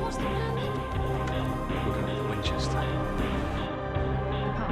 What's the plan then? We're going to the Winchester. The pub.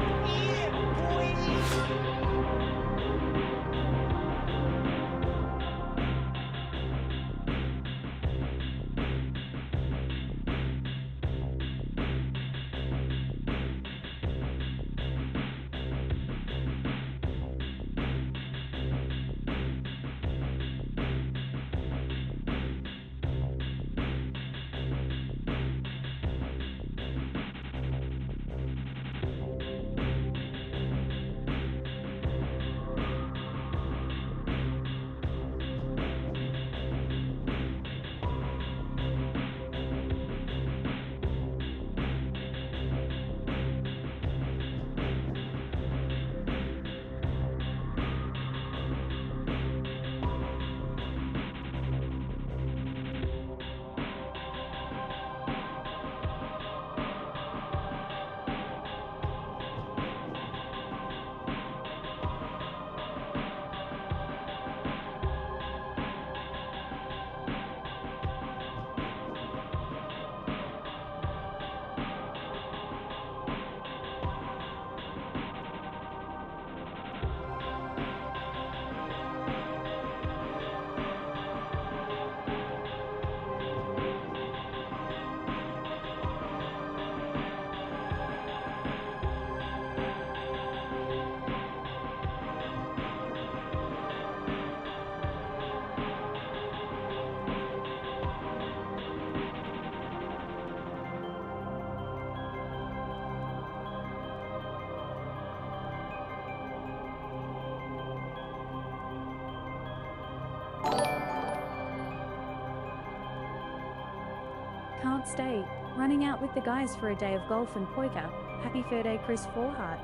Can't stay. Running out with the guys for a day of golf and poker. Happy fur day, Chris Forhart.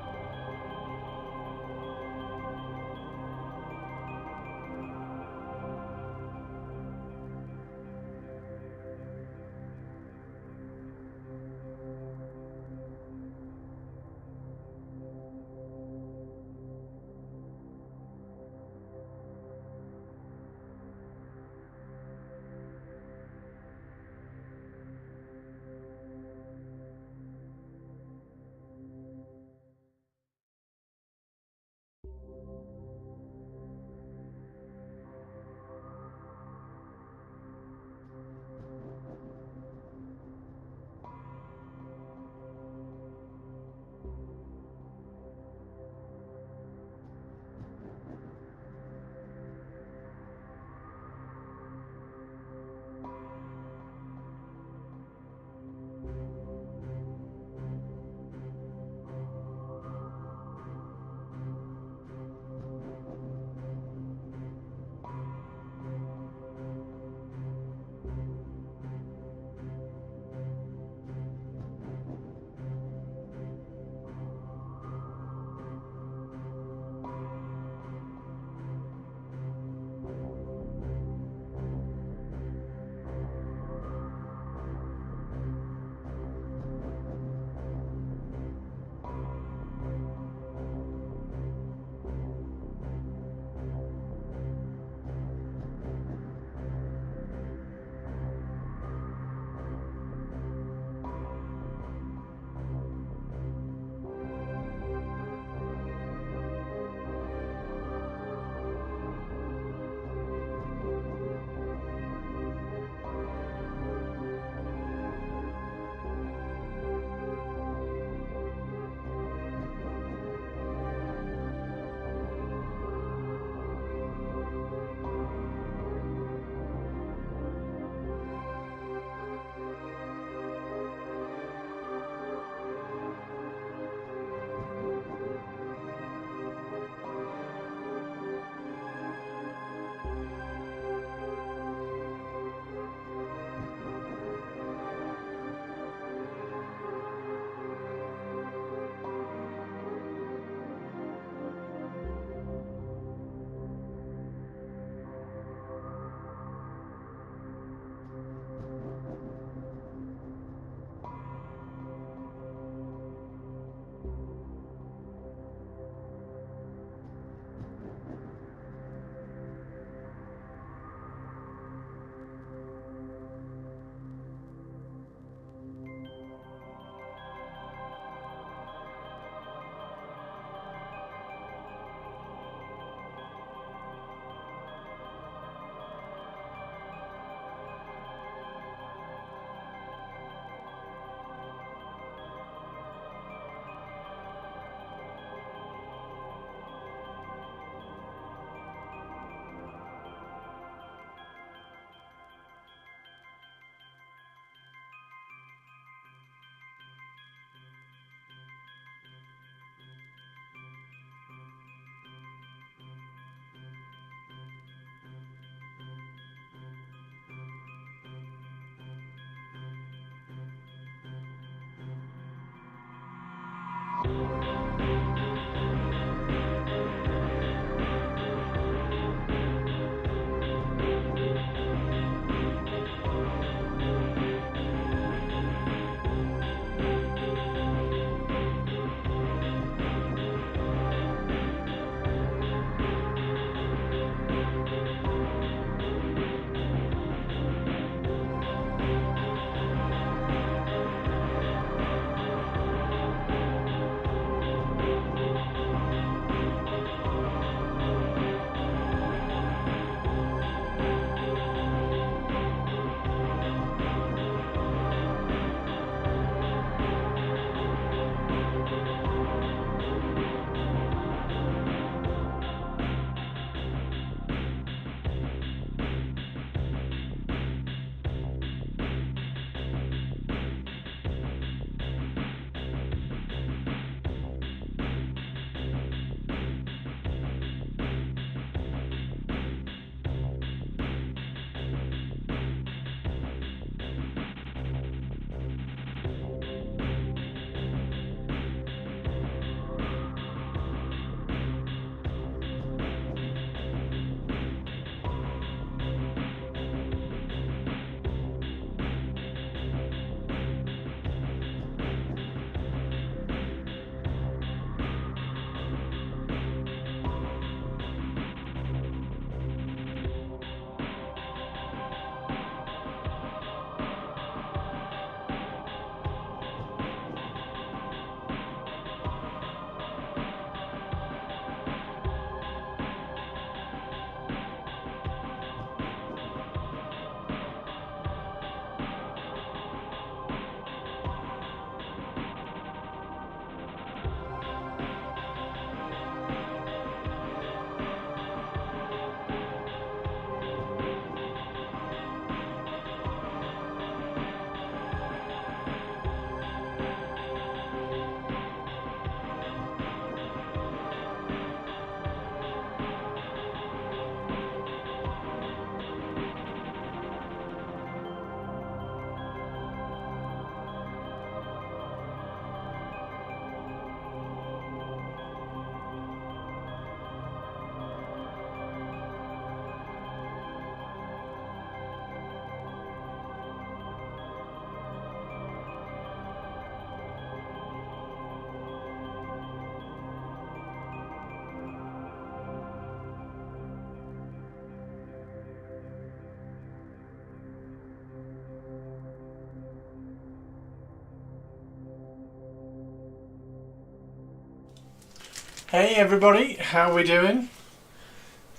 Hey everybody, how are we doing?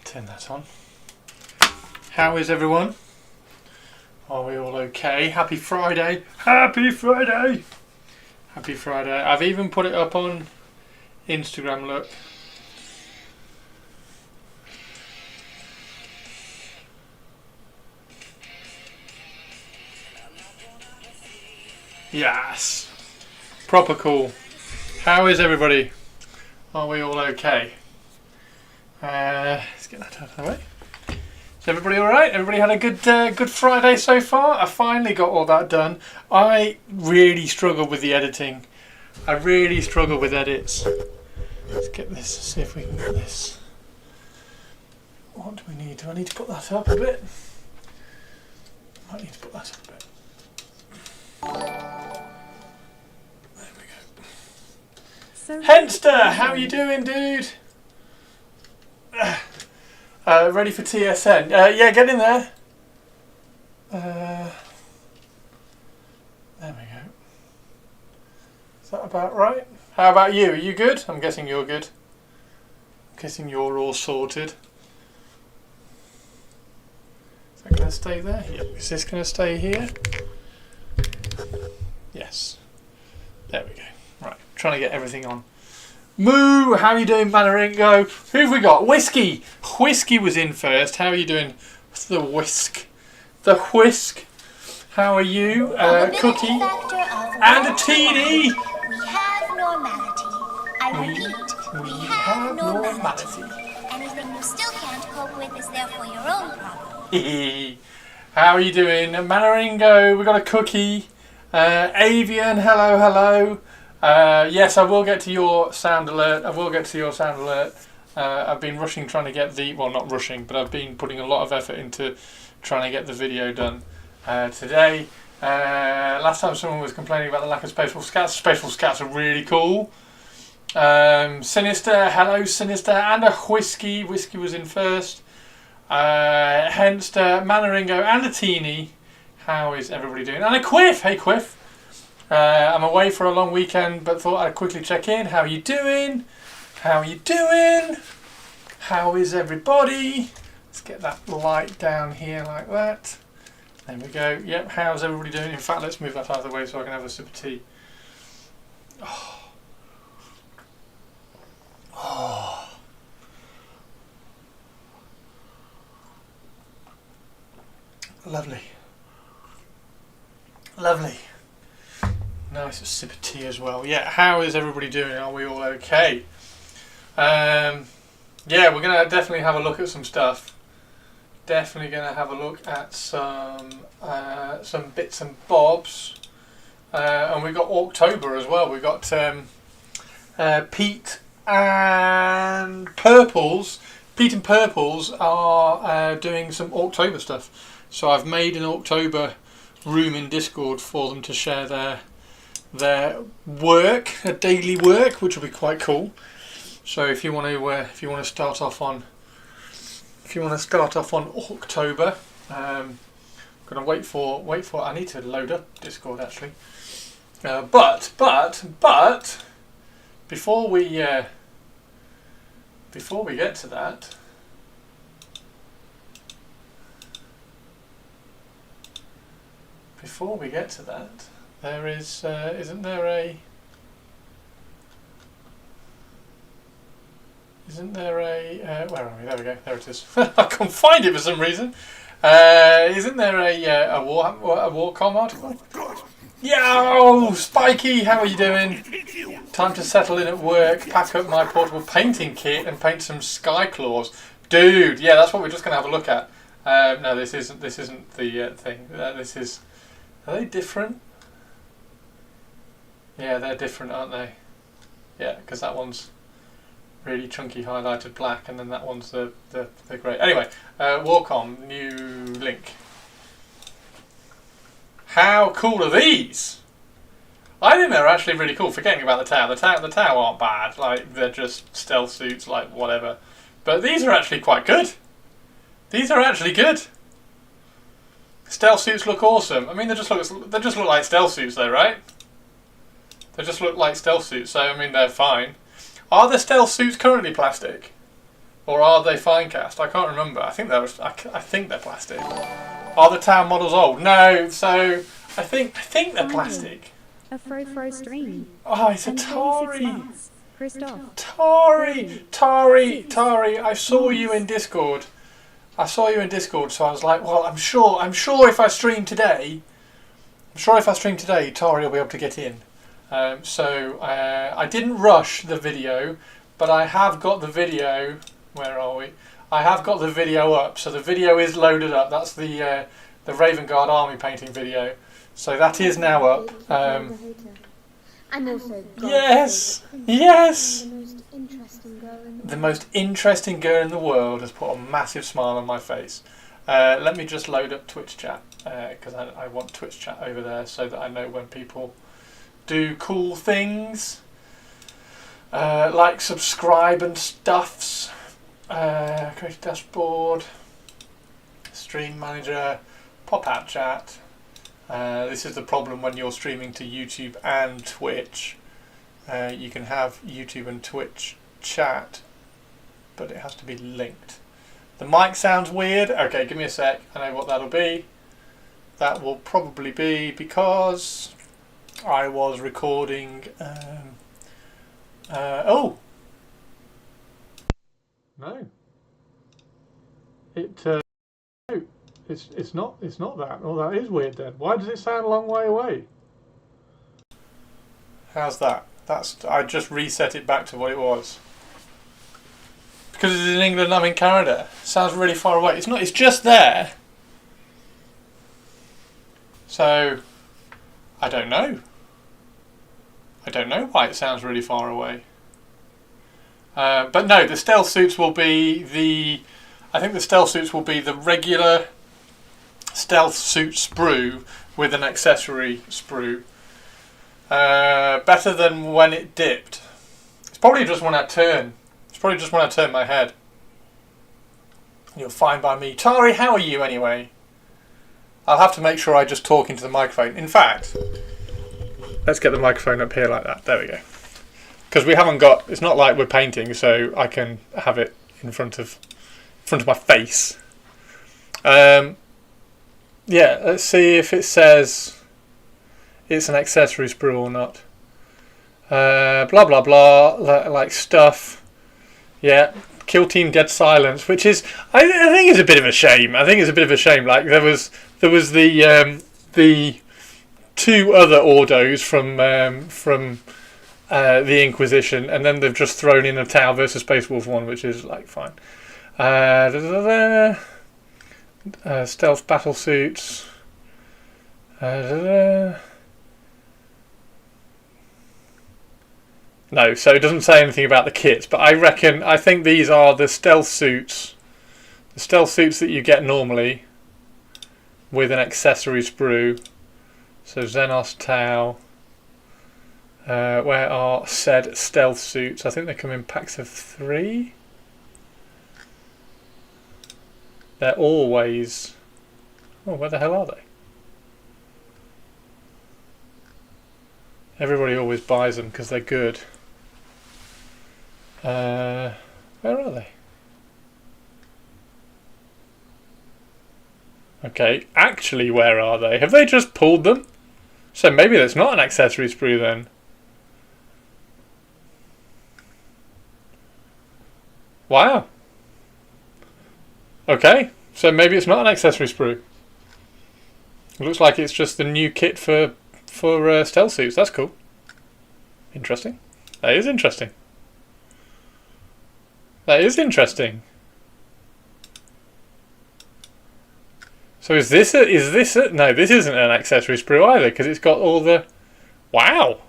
Turn that on. How is everyone? Are we all okay? Happy Friday! Happy Friday! Happy Friday. I've even put it up on Instagram, look. Yes! Proper cool. How is everybody? Are we all okay? Let's get that out of the way. Is everybody alright? Everybody had a good Friday so far? I finally got all that done. I really struggle with the editing. I really struggle with edits. Let's get this, see if we can get this. What do we need? Do I need to put that up a bit? I might need to put that up a bit. Henster, how are you doing, dude? Ready for TSN? Yeah, get in there. There we go. Is that about right? How about you? Are you good? I'm guessing you're good. I'm guessing you're all sorted. Is that going to stay there? Yep. Is this going to stay here? Yes. There we go. Right, trying to get everything on. Moo, how are you doing, Manaringo? Who have we got? Whiskey. Whiskey was in first. How are you doing? What's the whisk? The whisk. How are you? Cookie. And a TD. We have normality. I repeat, we have normality. Anything you still can't cope with is therefore your own problem. How are you doing? Manaringo, we got a cookie. Avian, hello, hello. Yes, I will get to your sound alert. I've been rushing trying to get well, not rushing, but I've been putting a lot of effort into trying to get the video done today. Last time someone was complaining about the lack of spatial scats. Spatial scats are really cool. Sinister, hello Sinister, and a Whiskey. Whiskey was in first. Henster, Manaringo, and a Teeny. How is everybody doing? And a Quiff. Hey Quiff. I'm away for a long weekend, but thought I'd quickly check in. How are you doing? How are you doing? How is everybody? Let's get that light down here like that. There we go. Yep, how's everybody doing? In fact, let's move that out of the way so I can have a sip of tea. Oh. Oh. Lovely. Lovely. Nice sip of tea as well. Yeah, how is everybody doing? Are we all okay? Yeah, we're going to definitely have a look at some stuff. Definitely going to have a look at some bits and bobs. And we've got October as well. We've got Pete and Purples. Pete and Purples are doing some October stuff. So I've made an October room in Discord for them to share their work, a daily work, which will be quite cool. So if you want to start off on October, I'm gonna wait for. I need to load up Discord actually. But before we get to that. Before we get to that, there is, isn't there a, where are we? There we go, there it is. I can't find it for some reason. Isn't there a Warcom article? Yeah, oh, Spiky, how are you doing? Time to settle in at work, pack up my portable painting kit and paint some sky claws. Dude, yeah, that's what we're just going to have a look at. No, this isn't the thing. This is... Are they different? Yeah, they're different, aren't they? Yeah, because that one's really chunky highlighted black, and then that one's the grey. Anyway, Warcom, new link. How cool are these? I think they're actually really cool. Forgetting about the Tau. The Tau aren't bad. Like, they're just stealth suits, like whatever. But these are actually quite good. These are actually good. Stealth suits look awesome. I mean, they just look like stealth suits, though, right? They just look like stealth suits, so I mean, they're fine. Are the stealth suits currently plastic, or are they fine cast? I can't remember. I think they're plastic. Are the Tau models old? No. So I think they're plastic. A Fro stream. Oh, it's a And Tari. 26 months. Christoph. Tari. I saw you in Discord. So I was like, well, I'm sure if I stream today, Tari will be able to get in. So I didn't rush the video, but I have got the video. Where are we? I have got the video up, so the video is loaded up. That's the Raven Guard army painting video. So that is now up. I'm also Yes. The most interesting girl in the world has put a massive smile on my face. Let me just load up Twitch chat because I want Twitch chat over there so that I know when people do cool things like subscribe and stuffs. Create a dashboard, stream manager, pop out chat. This is the problem when you're streaming to YouTube and Twitch. You can have YouTube and Twitch chat, but it has to be linked. The mic sounds weird. Okay, give me a sec. I know what that'll be. That will probably be because I was recording. Oh no! No, it's not that. Oh, that is weird then. Why does it sound a long way away? How's that? I just reset it back to what it was. Because it's in England, I'm in Canada. Sounds really far away. It's not. It's just there. So I don't know. I don't know why it sounds really far away. But no, the stealth suits will be the... I think the stealth suits will be the regular stealth suit sprue with an accessory sprue. Better than when it dipped. It's probably just when I turn. It's probably just when I turn my head. You're fine by me. Tari, how are you anyway? I'll have to make sure I just talk into the microphone. In fact, let's get the microphone up here like that. There we go. Because we haven't got... It's not like we're painting, so I can have it in front of my face. Yeah, let's see if it says it's an accessory sprue or not. Blah blah blah, like stuff. Yeah, Kill Team Dead Silence, which is I think is a bit of a shame. I think it's a bit of a shame. Like there was the two other Ordos from the Inquisition, and then they've just thrown in a Tau versus Space Wolf one, which is like fine. Stealth battle suits. No, so it doesn't say anything about the kits, but I think these are the stealth suits. The stealth suits that you get normally with an accessory sprue. So Xenos Tau. Where are said stealth suits? I think they come in packs of 3. They're always... Oh, where the hell are they? Everybody always buys them because they're good. Where are they? Okay, actually where are they? Have they just pulled them? So maybe that's not an accessory sprue then. Wow. Okay, so maybe it's not an accessory sprue. It looks like it's just the new kit for stealth suits. That's cool. Interesting. That is interesting. That is interesting. So is this a no, this isn't an accessory sprue either, because it's got all the... Wow.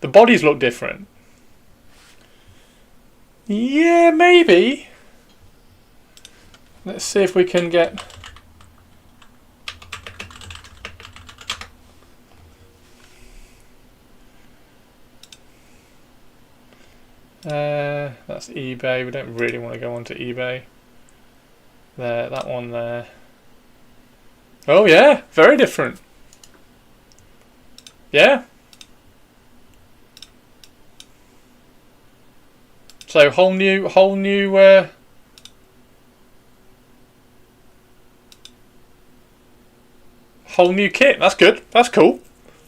The bodies look different. Yeah, maybe. Let's see if we can get... That's eBay. We don't really want to go onto eBay. There, that one there. Oh yeah, very different. Yeah. So whole new whole new kit. That's good. That's cool.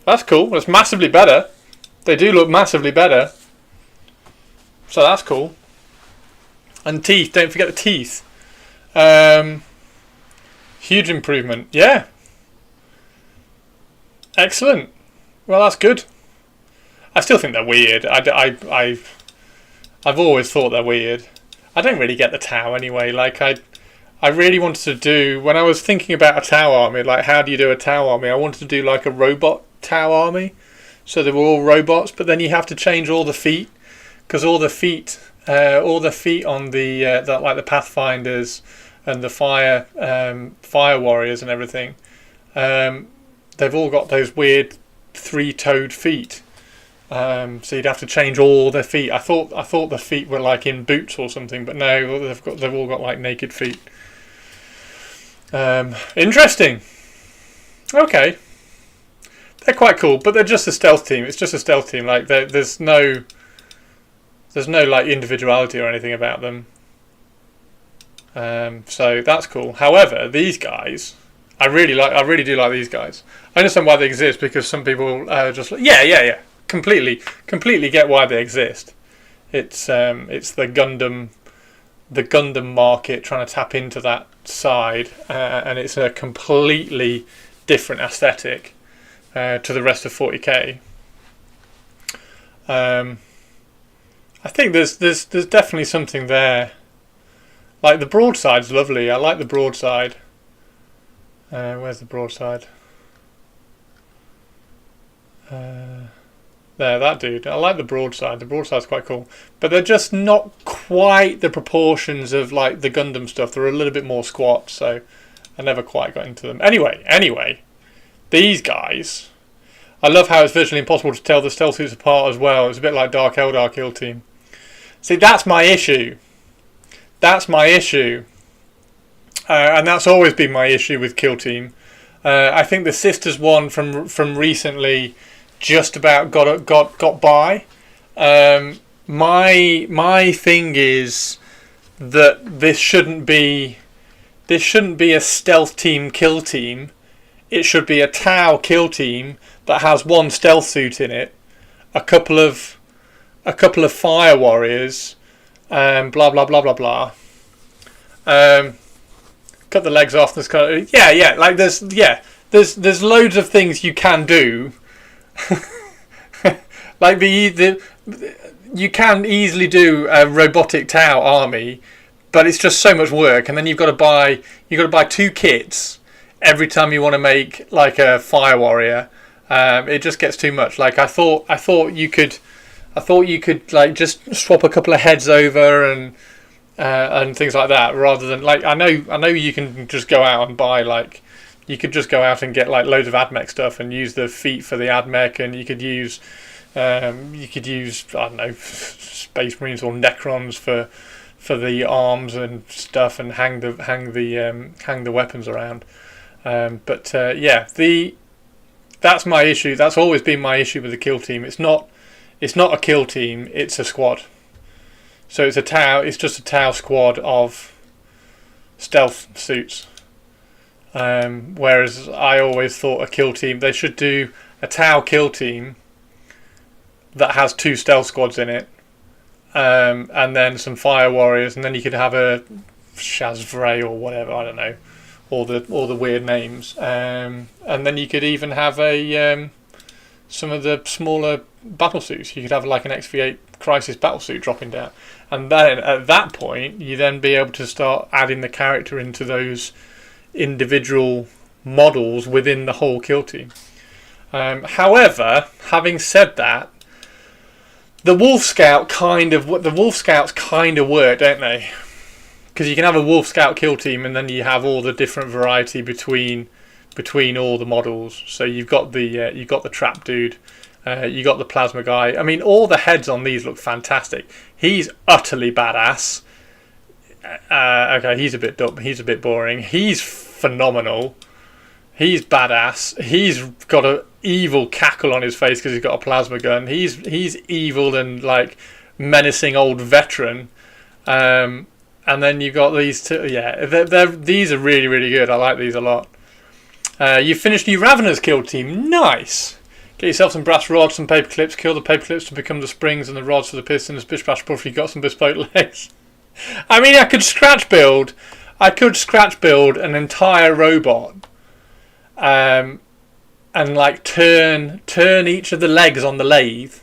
That's cool. That's massively better. They do look massively better. So that's cool. And teeth. Don't forget the teeth. Huge improvement. Yeah. Excellent. Well, that's good. I still think they're weird. I've always thought they're weird. I don't really get the Tau anyway. Like I really wanted to do, when I was thinking about a Tau army, like how do you do a Tau army? I wanted to do like a robot Tau army. So they were all robots, but then you have to change all the feet, because all the feet on the like the Pathfinders and the fire warriors and everything, they've all got those weird 3-toed feet. So you'd have to change all their feet. I thought the feet were like in boots or something, but no, they've all got like naked feet. Interesting. Okay, they're quite cool, but they're just a stealth team. It's just a stealth team. Like there's no like individuality or anything about them. So that's cool. However, these guys, I really do like these guys. I understand why they exist, because some people just like, yeah. Completely get why they exist. It's the Gundam market trying to tap into that side, and it's a completely different aesthetic to the rest of 40k. I think there's definitely something there. Like the broadside's lovely. I like the broadside. Where's the broadside? there, that dude. I like the broadside. The broadside's quite cool. But they're just not quite the proportions of like the Gundam stuff. They're a little bit more squat, so I never quite got into them. Anyway, these guys, I love how it's virtually impossible to tell the stealth suits apart as well. It's a bit like Dark Eldar Kill Team. See, that's my issue. That's my issue. And that's always been my issue with Kill Team. I think the Sisters one from recently just about got by. My thing is that this shouldn't be a stealth team kill team. It should be a Tau kill team that has one stealth suit in it, a couple of fire warriors, blah blah blah blah blah. Cut the legs off. There's kind of, like there's loads of things you can do. Like you can easily do a robotic Tau army, but it's just so much work, and then you've got to buy 2 kits every time you want to make like a fire warrior. It just gets too much. Like I thought you could like just swap a couple of heads over and things like that, rather than like I know you can just go out and buy like. You could just go out and get like loads of AdMech stuff and use the feet for the AdMech, and you could use I don't know, Space Marines or Necrons for the arms and stuff, and hang the weapons around. But that's my issue. That's always been my issue with the kill team. It's not a kill team. It's a squad. So it's just a Tau squad of stealth suits. Whereas I always thought a kill team, they should do a Tau kill team that has 2 stealth squads in it, and then some fire warriors, and then you could have a Shazvray or whatever, I don't know, all the weird names, and then you could even have some of the smaller battle suits. You could have like an XV8 Crisis battle suit dropping down, and then at that point you then be able to start adding the character into those individual models within the whole kill team. However, having said that, the Wolf Scouts kind of work, don't they? Because you can have a Wolf Scout kill team, and then you have all the different variety between all the models. So you've got the trap dude, you got the plasma guy. I mean, all the heads on these look fantastic. He's utterly badass. Okay, he's a bit dumb. He's a bit boring. He's phenomenal. He's badass. He's got an evil cackle on his face because he's got a plasma gun. He's evil and like menacing old veteran. And then you've got these two. Yeah, these are really, really good. I like these a lot. You finished New Ravenor's kill team. Nice. Get yourself some brass rods, some paper clips. Kill the paper clips to become the springs and the rods for the pistons. Bish bash buff. You got some bespoke legs. I mean, I could scratch build an entire robot, and like turn each of the legs on the lathe,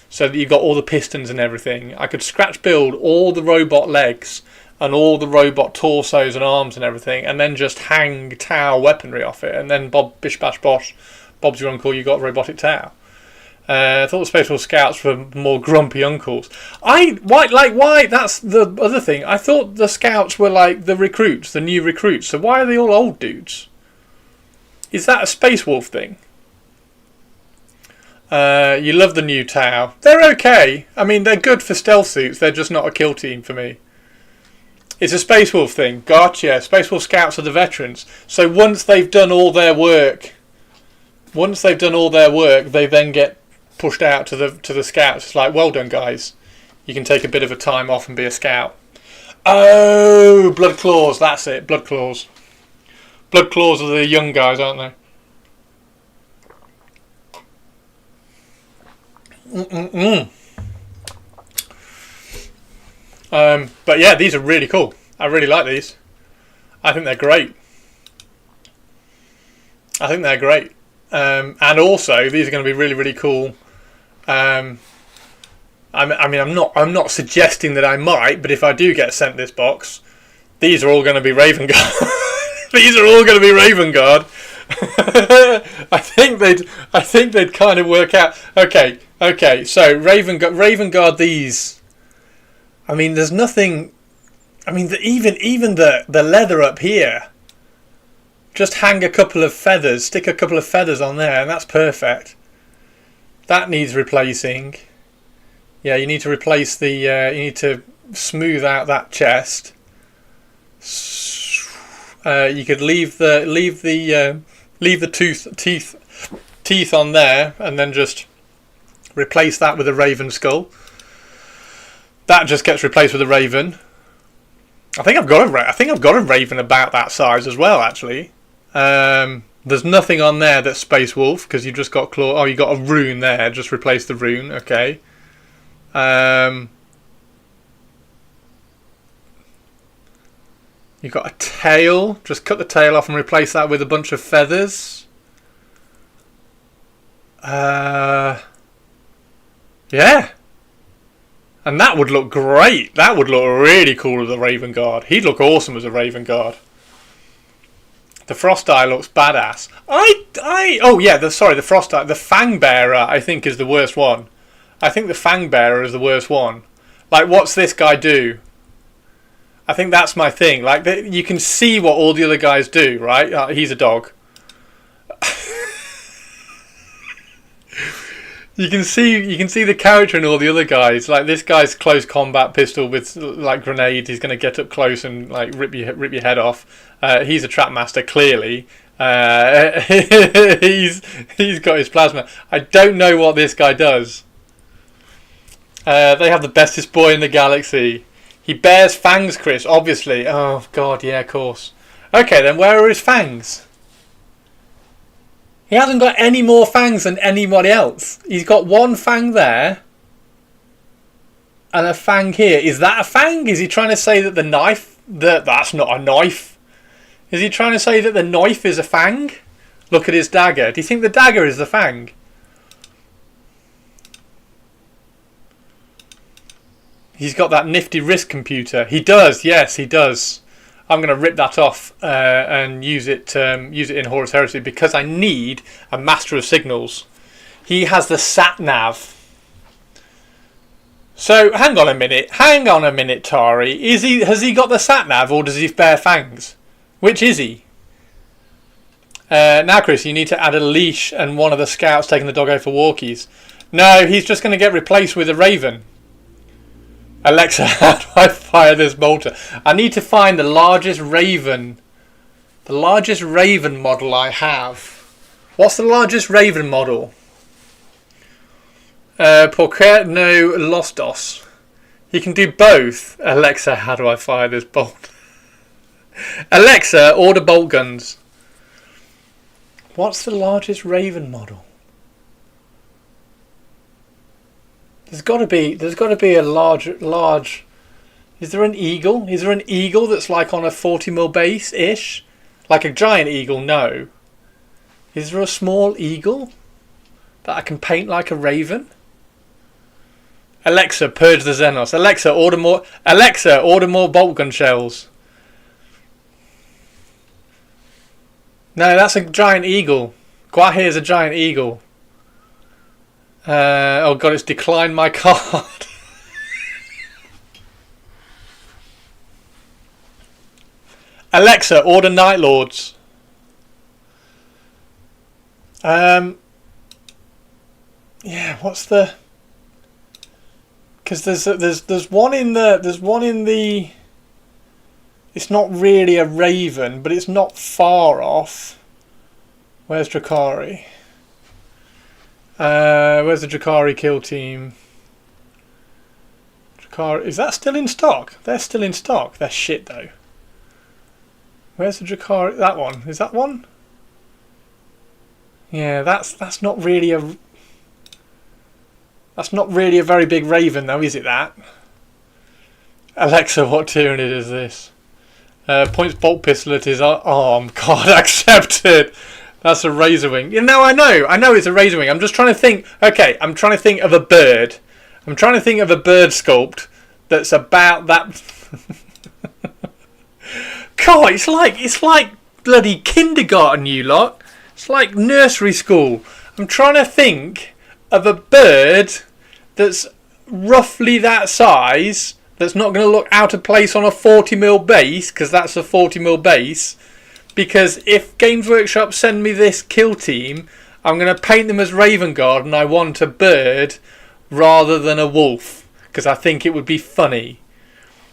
so that you've got all the pistons and everything. I could scratch build all the robot legs and all the robot torsos and arms and everything, and then just hang Tau weaponry off it, and then bish bash bosh, Bob's your uncle. You got robotic Tau. I thought the Space Wolf Scouts were more grumpy uncles. Why? That's the other thing. I thought the Scouts were like the recruits, the new recruits. So why are they all old dudes? Is that a Space Wolf thing? You love the new Tau. They're okay. I mean, they're good for stealth suits. They're just not a kill team for me. It's a Space Wolf thing. Gotcha. Space Wolf Scouts are the veterans. So once they've done all their work, they then get pushed out to the Scouts. It's like, well done, guys. You can take a bit of a time off and be a Scout. Oh, Blood Claws. That's it. Blood Claws. Blood Claws are the young guys, aren't they? But yeah, these are really cool. I really like these. I think they're great. And also, these are going to be really, really cool. I'm not suggesting that I might, but if I do get sent this box, these are all going to be Raven Guard. These are all going to be Raven Guard. I think they'd kind of work out. Okay, Okay, so Raven Guard these. I mean, there's nothing. I mean, even the leather up here. Just hang a couple of feathers, stick a couple of feathers on there, and that's perfect. That needs replacing. Yeah, you need to replace the. You need to smooth out that chest. You could leave the teeth on there, and then just replace that with a raven skull. That just gets replaced with a raven. I think I've got a raven about that size as well, actually. There's nothing on there that's Space Wolf because you just got claw. Oh, you got a rune there. Just replace the rune. Okay. You got a tail. Just cut the tail off and replace that with a bunch of feathers. Yeah. And that would look great. That would look really cool as a Raven Guard. He'd look awesome as a Raven Guard. The Frost Eye looks badass. Oh yeah, the Frost Eye. The Fang Bearer, I think, is the worst one. I think the Fang Bearer is the worst one. Like, what's this guy do? I think that's my thing. Like, you can see what all the other guys do, right? He's a dog. You can see the character in all the other guys. Like, this guy's close combat pistol with like grenades. He's going to get up close and like rip your head off. He's a trap master, clearly. He's got his plasma. I don't know what this guy does. They have the bestest boy in the galaxy. He bears fangs, Chris. Obviously. Oh God, yeah, of course. Okay, then where are his fangs? He hasn't got any more fangs than anybody else. He's got one fang there. And a fang here. Is that a fang? Is he trying to say that the knife... That's not a knife. Is he trying to say that the knife is a fang? Look at his dagger. Do you think the dagger is the fang? He's got that nifty wrist computer. He does. Yes, he does. I'm going to rip that off and use it in Horus Heresy because I need a Master of Signals. He has the sat nav. So hang on a minute, Tari. Has he got the sat nav or does he bear fangs? Which is he? Now, Chris, you need to add a leash and one of the scouts taking the dog out for walkies. No, he's just going to get replaced with a raven. Alexa, how do I fire this bolter? I need to find the largest raven model I have. What's the largest raven model? Porque no Lostos. You can do both. Alexa, how do I fire this bolt? Alexa, order bolt guns. What's the largest raven model? There's got to be a large. Is there an eagle? Is there an eagle that's like on a 40mm base ish, like a giant eagle? No. Is there a small eagle that I can paint like a raven? Alexa, purge the Xenos. Alexa, order more. Alexa, order more bolt gun shells. No, that's a giant eagle. Guahir's a giant eagle. Oh God, it's declined my card. Alexa, order Night Lords. Yeah, what's the? Because there's one in the. It's not really a raven, but it's not far off. Where's Drakari? Where's the Drakari kill team? Drakari, is that still in stock? They're still in stock. They're shit though. Where's the Drakari? That one. Is that one? Yeah, that's not really a. That's not really a very big raven though, is it? That. Alexa, what tyranid is this? Points bolt pistol at his arm. God, accepted. That's a Razorwing. You know, I know it's a Razorwing. I'm just trying to think. Okay, I'm trying to think of a bird. I'm trying to think of a bird sculpt that's about that. God, it's like bloody kindergarten, you lot. It's like nursery school. I'm trying to think of a bird that's roughly that size, that's not going to look out of place on a 40mm base, because that's a 40mm base. Because if Games Workshop send me this kill team, I'm going to paint them as Raven Guard, and I want a bird rather than a wolf, because I think it would be funny.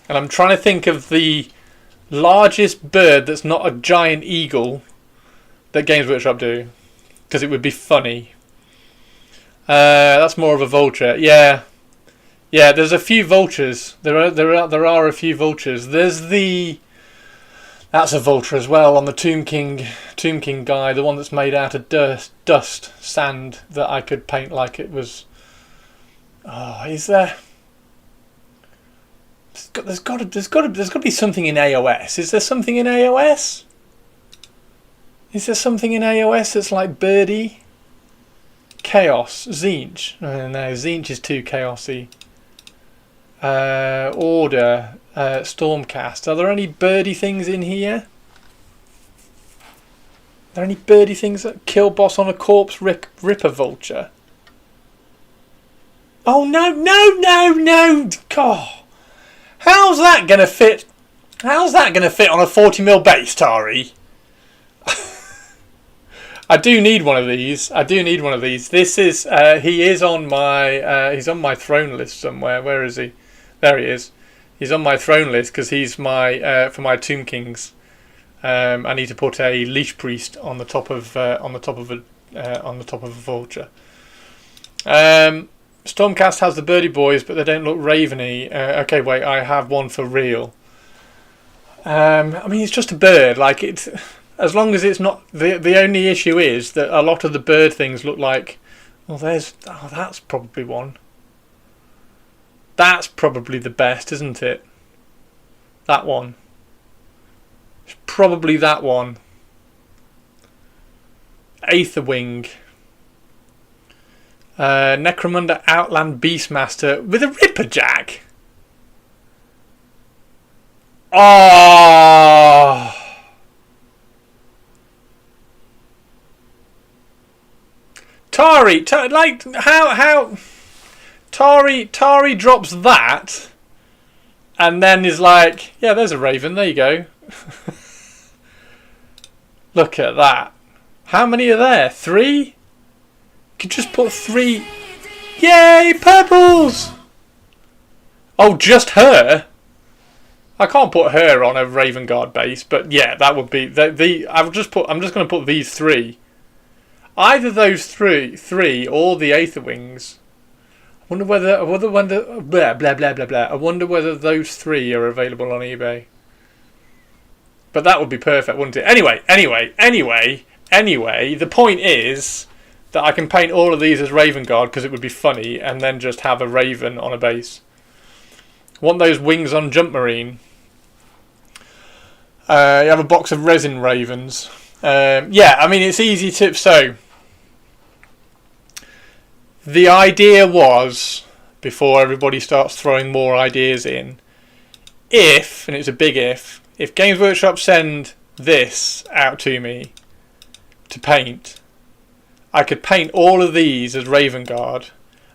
And I'm trying to think of the largest bird that's not a giant eagle that Games Workshop do, because it would be funny. That's more of a vulture. Yeah, there's a few vultures. There are a few vultures. That's a vulture as well on the Tomb King guy, the one that's made out of dust, sand, that I could paint like it was. Oh, is there? There's got to be something in AOS. Is there something in AOS? Is there something in AOS that's like Birdie? Chaos, Tzeentch. No, Tzeentch is too chaosy. Order, Stormcast. Are there any birdie things in here? Are there any birdie things that kill boss on a corpse ripper vulture? Oh no! God. How's that gonna fit? How's that gonna fit on a 40mm base, Tari? I do need one of these. This is he is on my he's on my throne list somewhere. Where is he? There he is. He's on my throne list because he's my for my Tomb Kings. I need to put a leash priest on the top of a vulture. Stormcast has the birdie boys, but they don't look raveny. Okay, wait, I have one for real. I mean, it's just a bird. Like it, as long as it's not. The only issue is that a lot of the bird things look like. Well, that's probably one. That's probably the best, isn't it? That one. It's probably that one. Aetherwing. Necromunda Outland Beastmaster with a Ripperjack. Oh! Tari, like how Tari drops that, and then is like, yeah, there's a raven. There you go. Look at that. How many are there? 3? Could just put 3. Yay, purples! Oh, just her. I can't put her on a Raven Guard base, but yeah, that would be I'm just going to put these 3. Either those three, or the Aetherwings. I wonder whether blah blah blah blah blah. I wonder whether those 3 are available on eBay. But that would be perfect, wouldn't it? Anyway, the point is that I can paint all of these as Raven Guard because it would be funny, and then just have a Raven on a base. Want those wings on Jump Marine? You have a box of resin ravens. Yeah, I mean, it's easy to... So, the idea was, before everybody starts throwing more ideas in, if, and it's a big if Games Workshop send this out to me to paint, I could paint all of these as Raven Guard,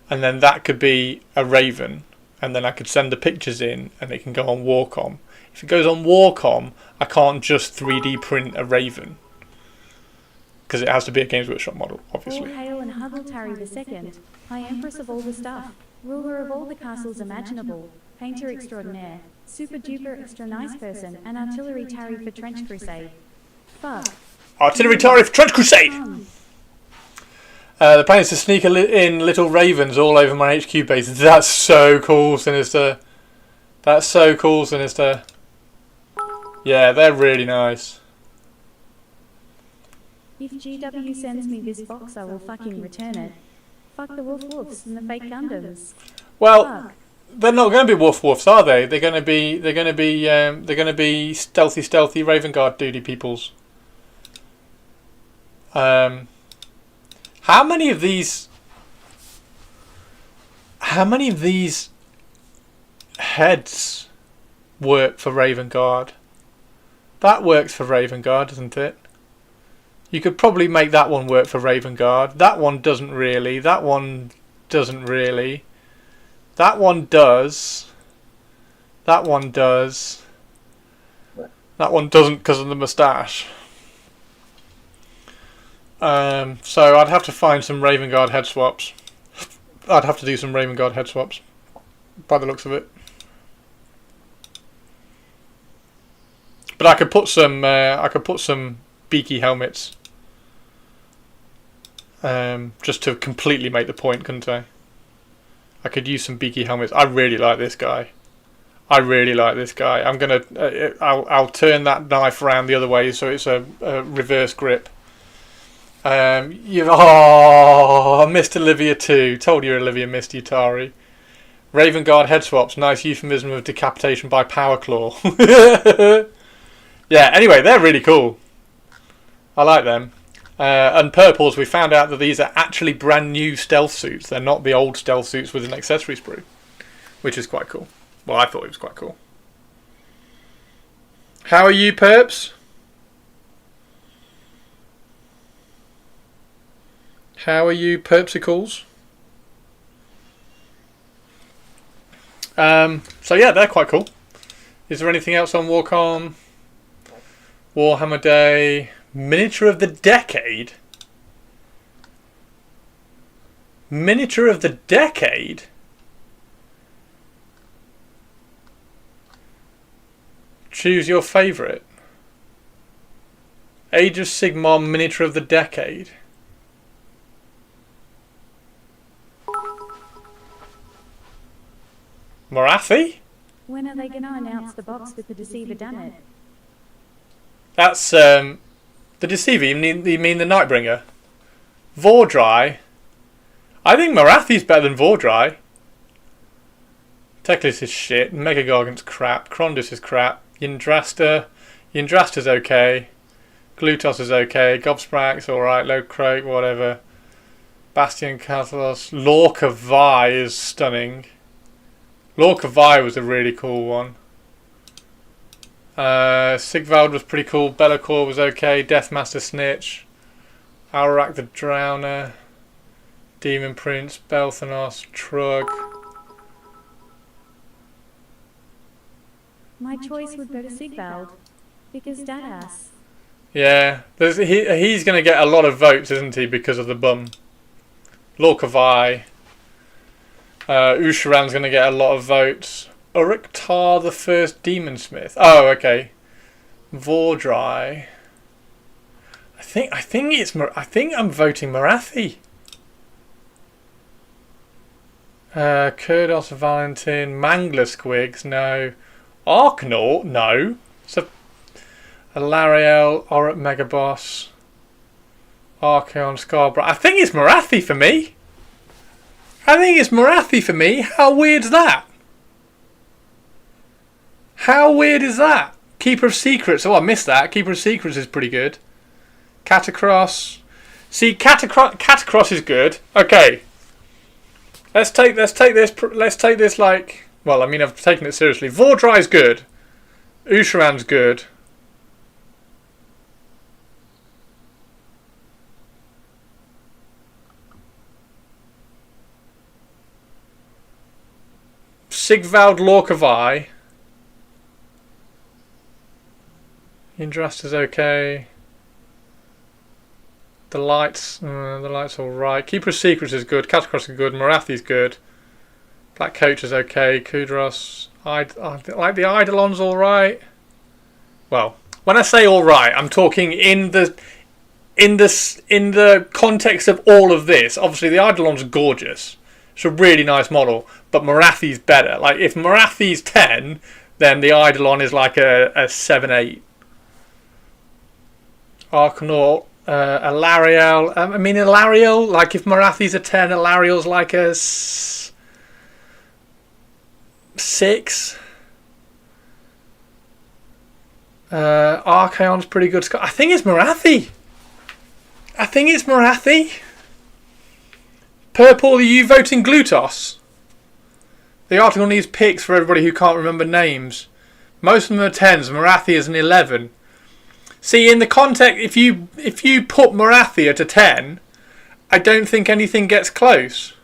and then that could be a Raven, and then I could send the pictures in, and it can go on Warcom. If it goes on Warcom, I can't just 3D print a Raven, because it has to be a Games Workshop model, All obviously. hail and Huggle Tari II, High Empress of all the stuff, ruler of all the castles imaginable, painter extraordinaire, super duper extra nice person, and artillery Tari for Trench Crusade. Fuck. Artillery Tari for Trench Crusade! The plan is to sneak in little ravens all over my HQ base. That's so cool, Sinister. That's so cool, Sinister. Yeah, they're really nice. If GW sends me this box, I will fucking return it. Fuck the wolf wolves and the fake Gundams. Well, Fuck. they're not going to be wolves, are they? They're going to be stealthy Raven Guard duty peoples. How many of these heads work for Raven Guard? That works for Raven Guard, doesn't it? You could probably make that one work for Raven Guard. That one doesn't really. That one doesn't really. That one does. That one does. That one doesn't because of the moustache. So I'd have to find some Raven Guard head swaps. I'd have to do some Raven Guard head swaps, by the looks of it. But I could put some beaky helmets, just to completely make the point, couldn't I? I could use some beaky helmets. I really like this guy. I really like this guy. I'm gonna. I'll turn that knife around the other way so it's a reverse grip. I missed Olivia too. Told you Olivia missed you, Tari. Raven Guard head swaps. Nice euphemism of decapitation by power claw. Yeah. Anyway, they're really cool. I like them. And purples, we found out that these are actually brand new stealth suits. They're not the old stealth suits with an accessory sprue, which is quite cool. Well, I thought it was quite cool. How are you, Perps? How are you, Perpsicles? So yeah, they're quite cool. Is there anything else on Warcom? Warhammer Day. Miniature of the Decade? Miniature of the Decade? Choose your favourite. Age of Sigmar Miniature of the Decade. Morathi? When are they going to announce the box with the Deceiver, damn it? That's, the Deceiver, you mean the Nightbringer? Vordry? I think Morathi's better than Vordry. Teclis is shit, Megagargant's crap, Krondus is crap, Yndrasta's okay, Glutos is okay, Gobsprax's alright, Lodecroak, whatever. Bastion Catalos, Lorca Vi is stunning. Lorca Vi was a really cool one. Sigvald was pretty cool, Be'lakor was okay, Deathmaster Snitch, Alrak the Drowner, Demon Prince, Belthanos, Trug. My choice would go to Sigvald, because Dadass. Yeah, he's going to get a lot of votes, isn't he, because of the bum. Lorca Vi. Usharan's going to get a lot of votes. Uruk-Tar the First Demon Smith. Oh, okay. Vordry. I think I'm voting Morathi. Kurdos Valentin, Mangler Squigs, no. Arkanaut, no. So, Alariel, Auruk Megaboss, Archeon, Scarborough. I think it's Morathi for me. How weird's that? How weird is that? Keeper of Secrets. Oh, I missed that. Keeper of Secrets is pretty good. Catacross. See, Catacross is good. Okay. Let's take this like. Well, I mean, I've taken it seriously. Vordry's good. Usharan's good. Sigvald Lorca Vi. Yndrasta's okay. The light's alright. Keeper of Secrets is good. Catacross is good. Morathi's good. Black Coach is okay. Kudros. I like the Eidolon's alright. Well, when I say alright, I'm talking in the context of all of this. Obviously, the Eidolon's gorgeous. It's a really nice model, but Morathi's better. Like, if Morathi's 10, then the Eidolon is like a 7-8. Arkanaut, Alariel. I mean, Alariel, like if Morathi's a 10, Alariel's like a 6. Archaon's pretty good. I think it's Morathi. Purple, are you voting Glutos? The article needs picks for everybody who can't remember names. Most of them are 10s. Morathi is an 11. See, in the context, if you put Morathi at a 10, I don't think anything gets close.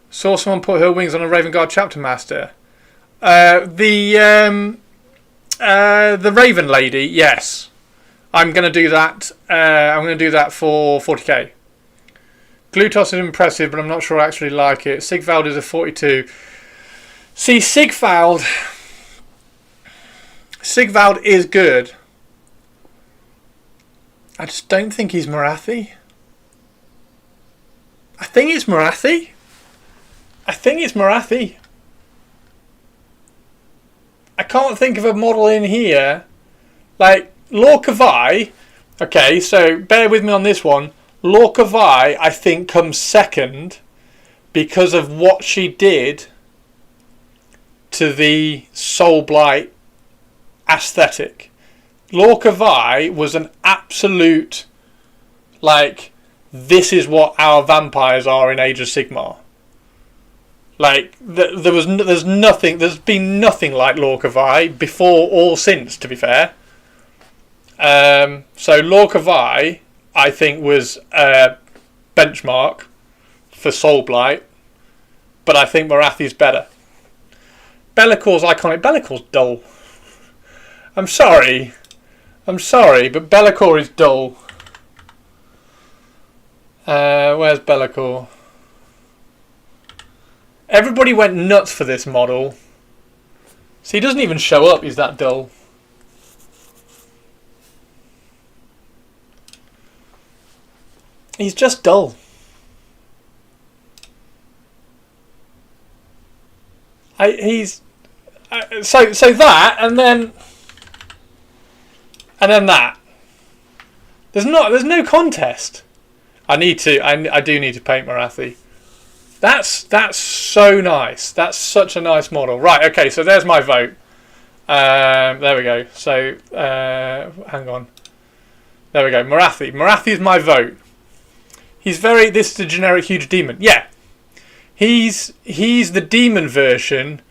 Saw someone put her wings on a Raven Guard chapter master. The Raven lady, yes. I'm going to do that. I'm going to do that for 40k. Glutos is impressive, but I'm not sure I actually like it. Sigvald is a 42. See, Sigvald is good. I just don't think he's Morathi. I think it's Morathi. I can't think of a model in here. Like, Lorca Vi. Okay, so bear with me on this one. Lorca Vi, I think, comes second because of what she did to the Soul Blight aesthetic. Lorca Vi was an absolute, like, this is what our vampires are in Age of Sigmar. Like, there's been nothing like Lorca Vi before or since, to be fair. So Lorca Vi, I think, was a benchmark for Soul Blight, but I think Morathi's better. Be'lakor's iconic. Be'lakor's dull. I'm sorry, but Be'lakor is dull. Where's Be'lakor? Everybody went nuts for this model. See, he doesn't even show up. He's that dull. He's just dull. So that and then that. There's no contest. I do need to paint Morathi. That's so nice. That's such a nice model. Right, okay, so there's my vote. There we go. So hang on. There we go. Morathi. Morathi is my vote. This is the generic huge demon. Yeah. He's the demon version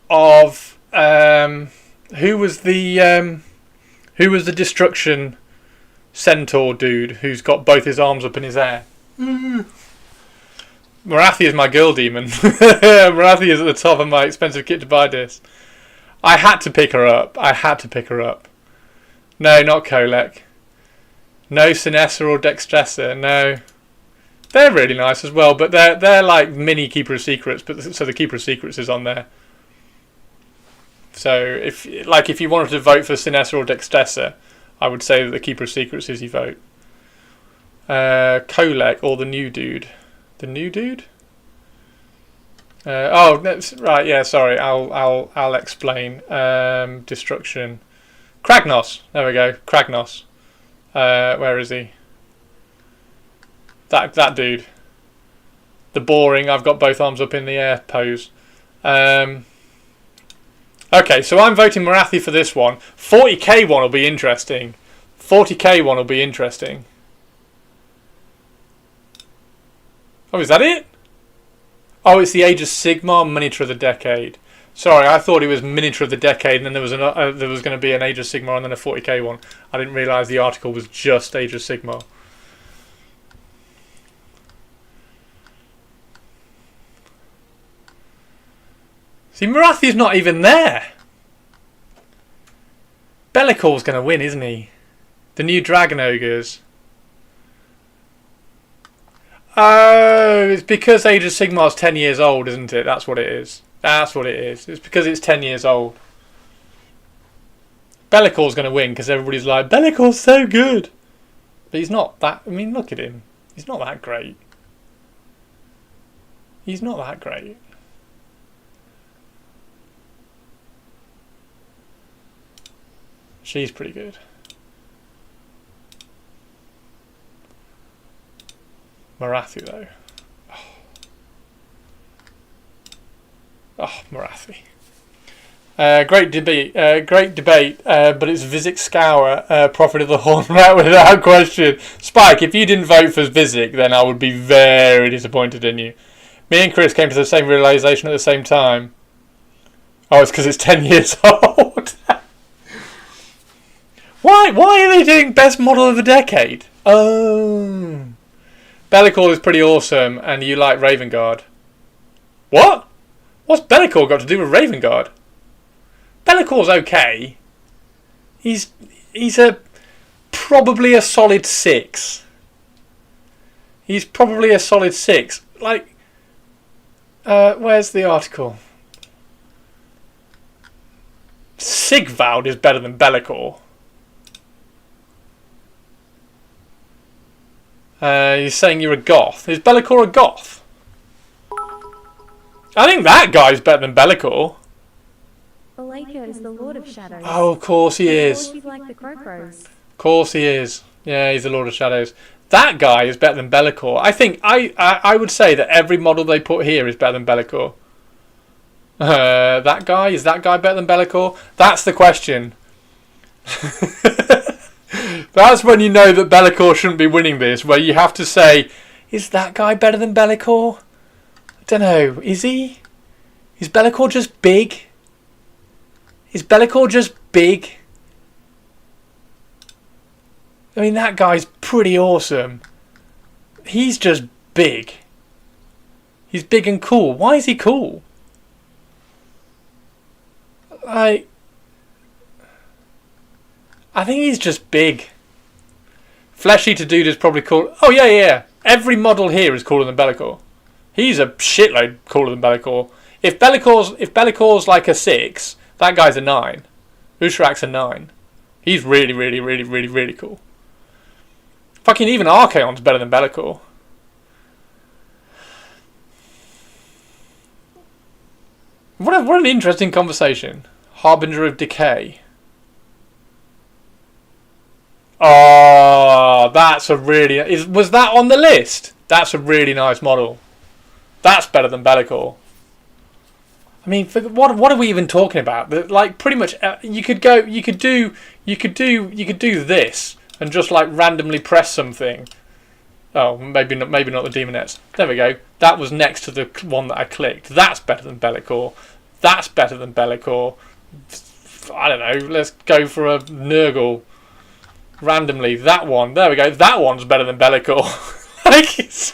of who was the destruction centaur dude who's got both his arms up in his air. Morathi is my girl demon. Morathi is at the top of my expensive kit to buy disc. I had to pick her up. No, not Kolek. No Sinessa or Dextressa. No. They're really nice as well, but they're like mini Keeper of Secrets, so the Keeper of Secrets is on there. So if you wanted to vote for Sinessa or Dextressa, I would say that the Keeper of Secrets is your vote. Kolek or the new dude. The new dude? Oh, that's right. Yeah, sorry. I'll explain. Destruction. Kragnos. There we go. Kragnos. Where is he? That dude. The boring. I've got both arms up in the air pose. Okay, so I'm voting Morathi for this one. 40k one will be interesting. 40k one will be interesting. Oh, is that it? Oh, it's the Age of Sigmar Miniature of the Decade. Sorry, I thought it was Miniature of the Decade, and then there was going to be an Age of Sigmar and then a 40k one. I didn't realise the article was just Age of Sigmar. See, Morathi's not even there. Be'lakor's going to win, isn't he? The new Dragon Ogres. Oh, it's because Age of Sigmar's 10 years old, isn't it? That's what it is. It's because it's 10 years old. Be'lakor's going to win because everybody's like, Be'lakor's so good. But he's not that... I mean, look at him. He's not that great. She's pretty good. Morathi though. Oh, Morathi. Great debate, but it's Vizek Scour, Prophet of the Horn Rat without question. Spike, if you didn't vote for Vizek, then I would be very disappointed in you. Me and Chris came to the same realisation at the same time. Oh, it's because it's 10 years old. Why are they doing best model of the decade? Oh. Bellicor is pretty awesome, and you like Raven Guard. What? What's Bellicor got to do with Raven Guard? Bellicor's okay. He's probably a solid 6. He's probably a solid 6. Like, where's the article? Sigvald is better than Bellicor. You're saying you're a goth. Is Bellicor a goth? I think that guy's better than Bellicor. Belacor is the Lord of Shadows. Oh, of course he Of is. course you'd like the Crocros. Of course he is. Yeah, he's the Lord of Shadows. That guy is better than Bellicor. I think I would say that every model they put here is better than Bellicor. That guy, is that guy better than Bellicor? That's the question. That's when you know that Bellicor shouldn't be winning this, where you have to say, is that guy better than Bellicor? I don't know. Is he? Is Bellicor just big? Is Bellicor just big? I mean, that guy's pretty awesome. He's just big. He's big and cool. Why is he cool? I think he's just big. Flesh Eater Dude is probably cool. Oh, yeah. Every model here is cooler than Bellicor. He's a shitload cooler than Bellicor. If Bellicor's like a 6, that guy's a 9. Usharak's a 9. He's really, really, really, really, really cool. Fucking even Archaon's better than Bellicor. What an interesting conversation. Harbinger of Decay. Oh, that's a really... Was that on the list? That's a really nice model. That's better than Bellicor. I mean, what are we even talking about? Like, pretty much, you could do this and just like randomly press something. Oh, maybe not the Demonettes. There we go. That was next to the one that I clicked. That's better than Bellicor. That's better than Bellicor. I don't know. Let's go for a Nurgle. Randomly, that one. There we go. That one's better than Bellicor. Like it's.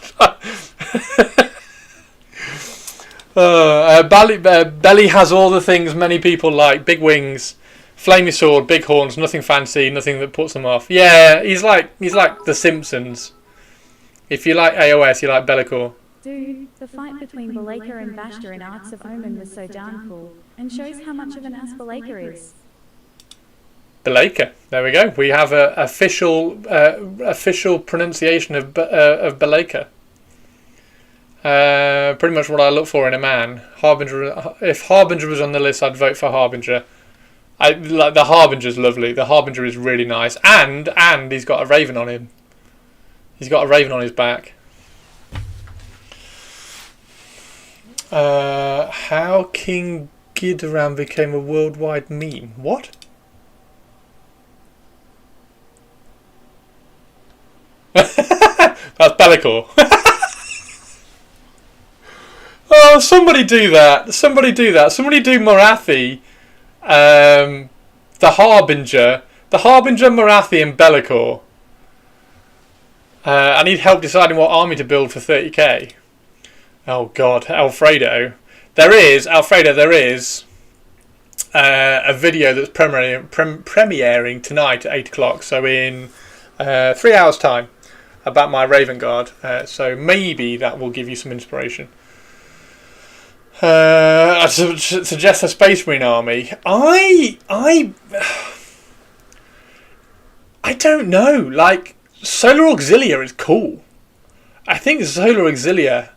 Belly has all the things many people like: big wings, flamey sword, big horns. Nothing fancy, nothing that puts them off. Yeah, he's like the Simpsons. If you like AOS, you like Bellicor. Dude, the fight between Belacor and Bashta in Arcs of Omen was so darn cool, and shows how much of an ass Belacor is. Belacor. There we go. We have a official pronunciation of Belacor. Pretty much what I look for in a man. Harbinger. If Harbinger was on the list, I'd vote for Harbinger. The Harbinger's lovely. The Harbinger is really nice, and he's got a raven on him. He's got a raven on his back. How King Ghidorah became a worldwide meme. What? That's Bellicor. Oh, somebody do that. Somebody do Morathi. The Harbinger, Morathi, and Bellicor. I need help deciding what army to build for 30k. Oh God, Alfredo. There is a video that's premiering tonight at 8 o'clock, so in 3 hours' time, about my Raven Guard. So maybe that will give you some inspiration. I suggest a Space Marine army. I don't know. Like, Solar Auxilia is cool. I think Solar Auxilia.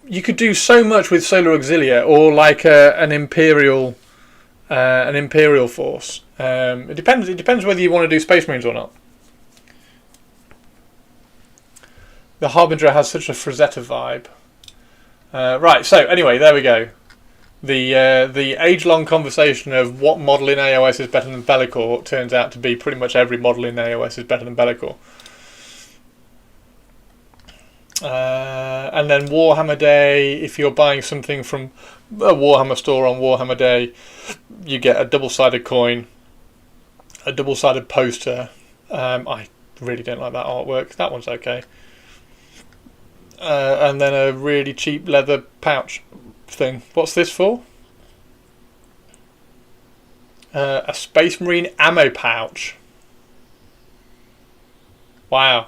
You could do so much with Solar Auxilia, or like an Imperial force. It depends whether you want to do Space Marines or not. The Harbinger has such a Frazetta vibe. Right. So anyway, there we go. The age-long conversation of what model in AOS is better than Bellicor turns out to be pretty much every model in AOS is better than Bellicor. And then Warhammer Day, if you're buying something from a Warhammer store on Warhammer Day, you get a double-sided coin, a double-sided poster. I really don't like that artwork. That one's okay. And then a really cheap leather pouch thing. What's this for? A Space Marine ammo pouch. Wow.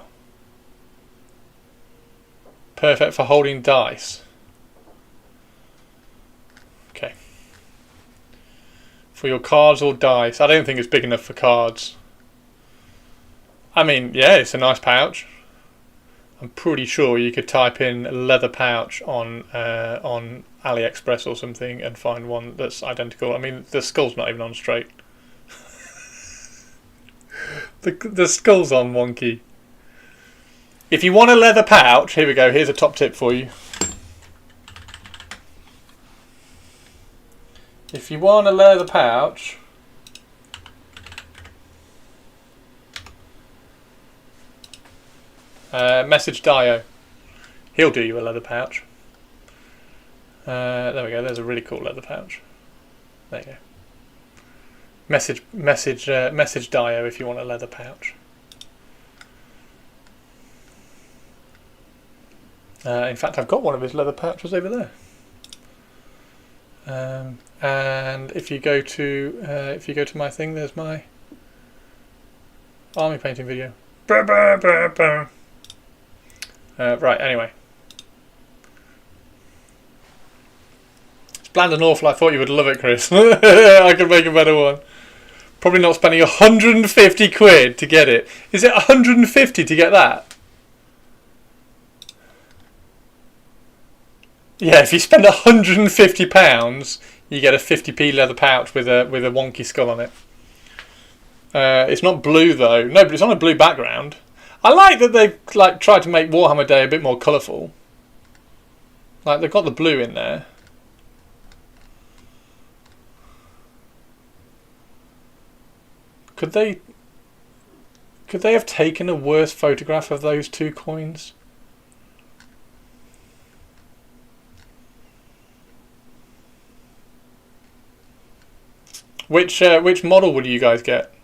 Perfect for holding dice. Okay. For your cards or dice. I don't think it's big enough for cards. I mean, yeah, it's a nice pouch. I'm pretty sure you could type in leather pouch on AliExpress or something and find one that's identical. I mean, the skull's not even on straight. the skull's on wonky. If you want a leather pouch, here we go. Here's a top tip for you. If you want a leather pouch, message Dio. He'll do you a leather pouch. There we go. There's a really cool leather pouch. There you go. Message Dio if you want a leather pouch. In fact, I've got one of his leather pouches over there. And if you go to my thing, there's my army painting video. Right. Anyway, it's bland and awful. I thought you would love it, Chris. I could make a better one. Probably not spending 150 quid to get it. Is it 150 to get that? Yeah, if you spend £150, you get a 50p leather pouch with a wonky skull on it. It's not blue though. No, but it's on a blue background. I like that they've tried to make Warhammer Day a bit more colourful. Like they've got the blue in there. Could they have taken a worse photograph of those two coins? Which model would you guys get?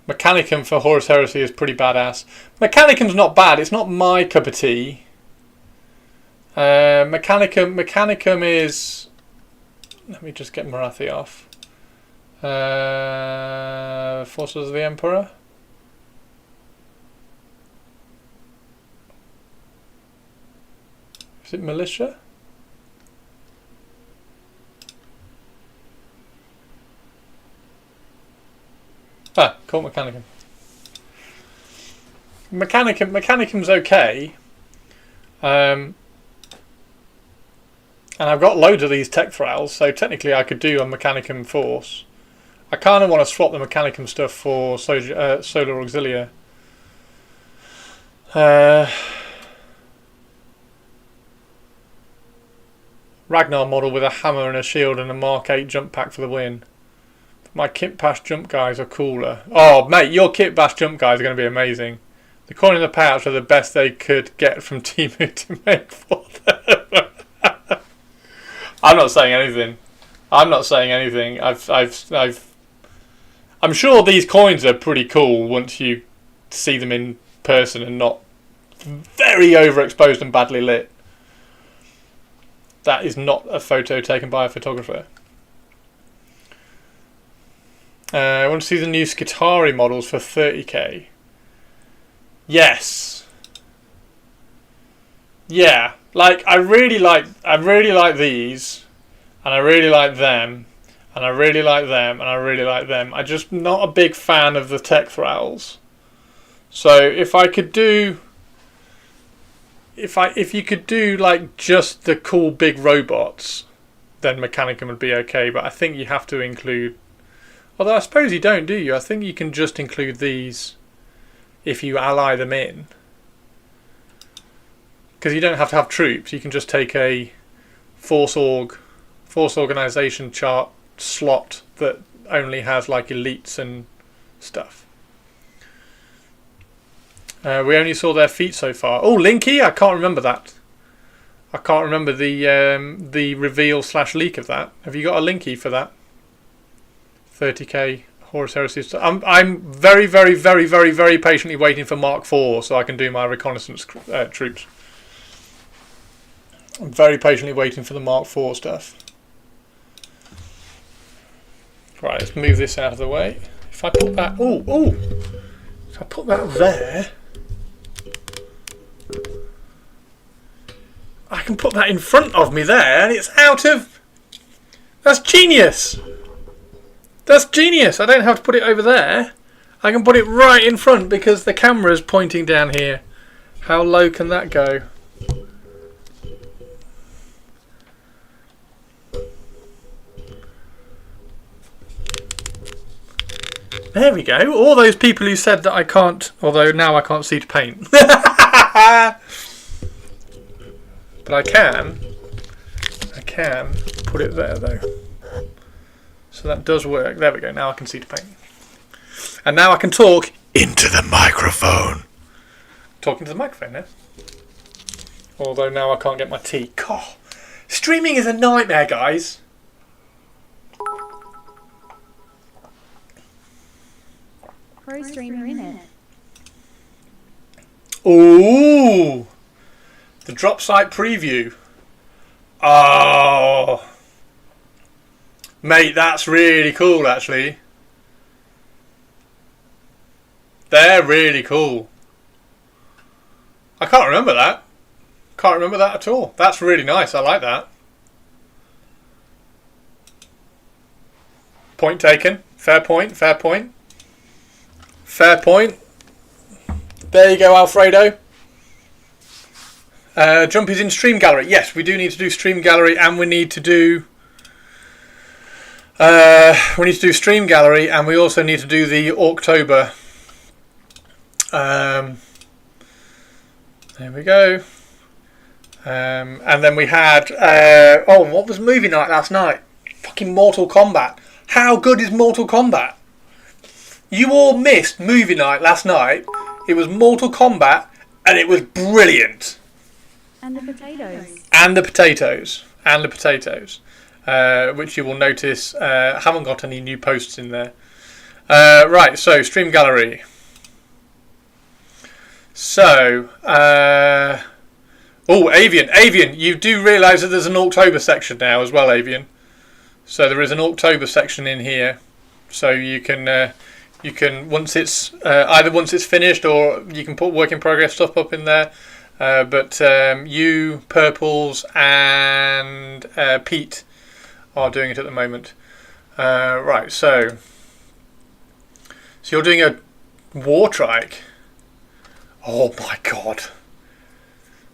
Mechanicum for Horus Heresy is pretty badass. Mechanicum's not bad. It's not my cup of tea. Mechanicum is... Let me just get Marathi off. Forces of the Emperor. Is it Militia? Ah, Colt Mechanicum. Mechanicum's okay. And I've got loads of these tech files, so technically I could do a Mechanicum Force. I kind of want to swap the Mechanicum stuff for Solar Auxilia. Ragnar model with a hammer and a shield and a Mark 8 jump pack for the win. My Kit Bash jump guys are cooler. Oh, mate, your Kit Bash jump guys are going to be amazing. The coin in the pouch are the best they could get from Temu to make for them. I'm not saying anything. I'm sure these coins are pretty cool once you see them in person and not very overexposed and badly lit. That is not a photo taken by a photographer. I want to see the new Skitarii models for 30k. Yes. Yeah, like I really like these, and I really like them, and I really like them, and I really like them. I'm just not a big fan of the tech thralls. So if I could do, if you could do like just the cool big robots, then Mechanicum would be okay. But I think you have to include. Although I suppose you don't, do you? I think you can just include these if you ally them in. Because you don't have to have troops. You can just take a force organization chart slot that only has like elites and stuff. We only saw their feet so far. Oh, Linky! I can't remember that. I can't remember the reveal / leak of that. Have you got a Linky for that? 30k Horus Heresy stuff. I'm very, very, very, very, very patiently waiting for Mark IV so I can do my reconnaissance troops. I'm very patiently waiting for the Mark IV stuff. Right, let's move this out of the way. If I put that... If I put that there... I can put that in front of me there and it's out of... That's genius! That's genius! I don't have to put it over there. I can put it right in front because the camera's pointing down here. How low can that go? There we go. All those people who said that I can't, although now I can't see to paint. But I can put it there though. So that does work. There we go. Now I can see to paint. And now I can talk into the microphone. Talking to the microphone now. Although now I can't get my tea. God, streaming is a nightmare, guys. Pro streamer in it. Ooh, the drop site preview. Oh, mate, that's really cool. Actually, they're really cool. I can't remember that. Can't remember that at all. That's really nice. I like that. Point taken. Fair point. Fair point. Fair point. There you go, Alfredo. Jumpy's in Stream Gallery. Yes, we do need to do Stream Gallery, and we need to do Stream Gallery, and we also need to do the October. There we go. And then we had what was movie night last night? Fucking Mortal Kombat. How good is Mortal Kombat? You all missed movie night last night. It was Mortal Kombat and it was brilliant. And the potatoes. And the potatoes. And the potatoes. Which you will notice haven't got any new posts in there. Right, so Stream Gallery. So, Avian. Avian, you do realise that there's an October section now as well, Avian. So there is an October section in here. So you can once it's either once it's finished, or you can put work in progress stuff up in there. But you, Purples, and Pete are doing it at the moment. Right, so you're doing a war trike. Oh my god,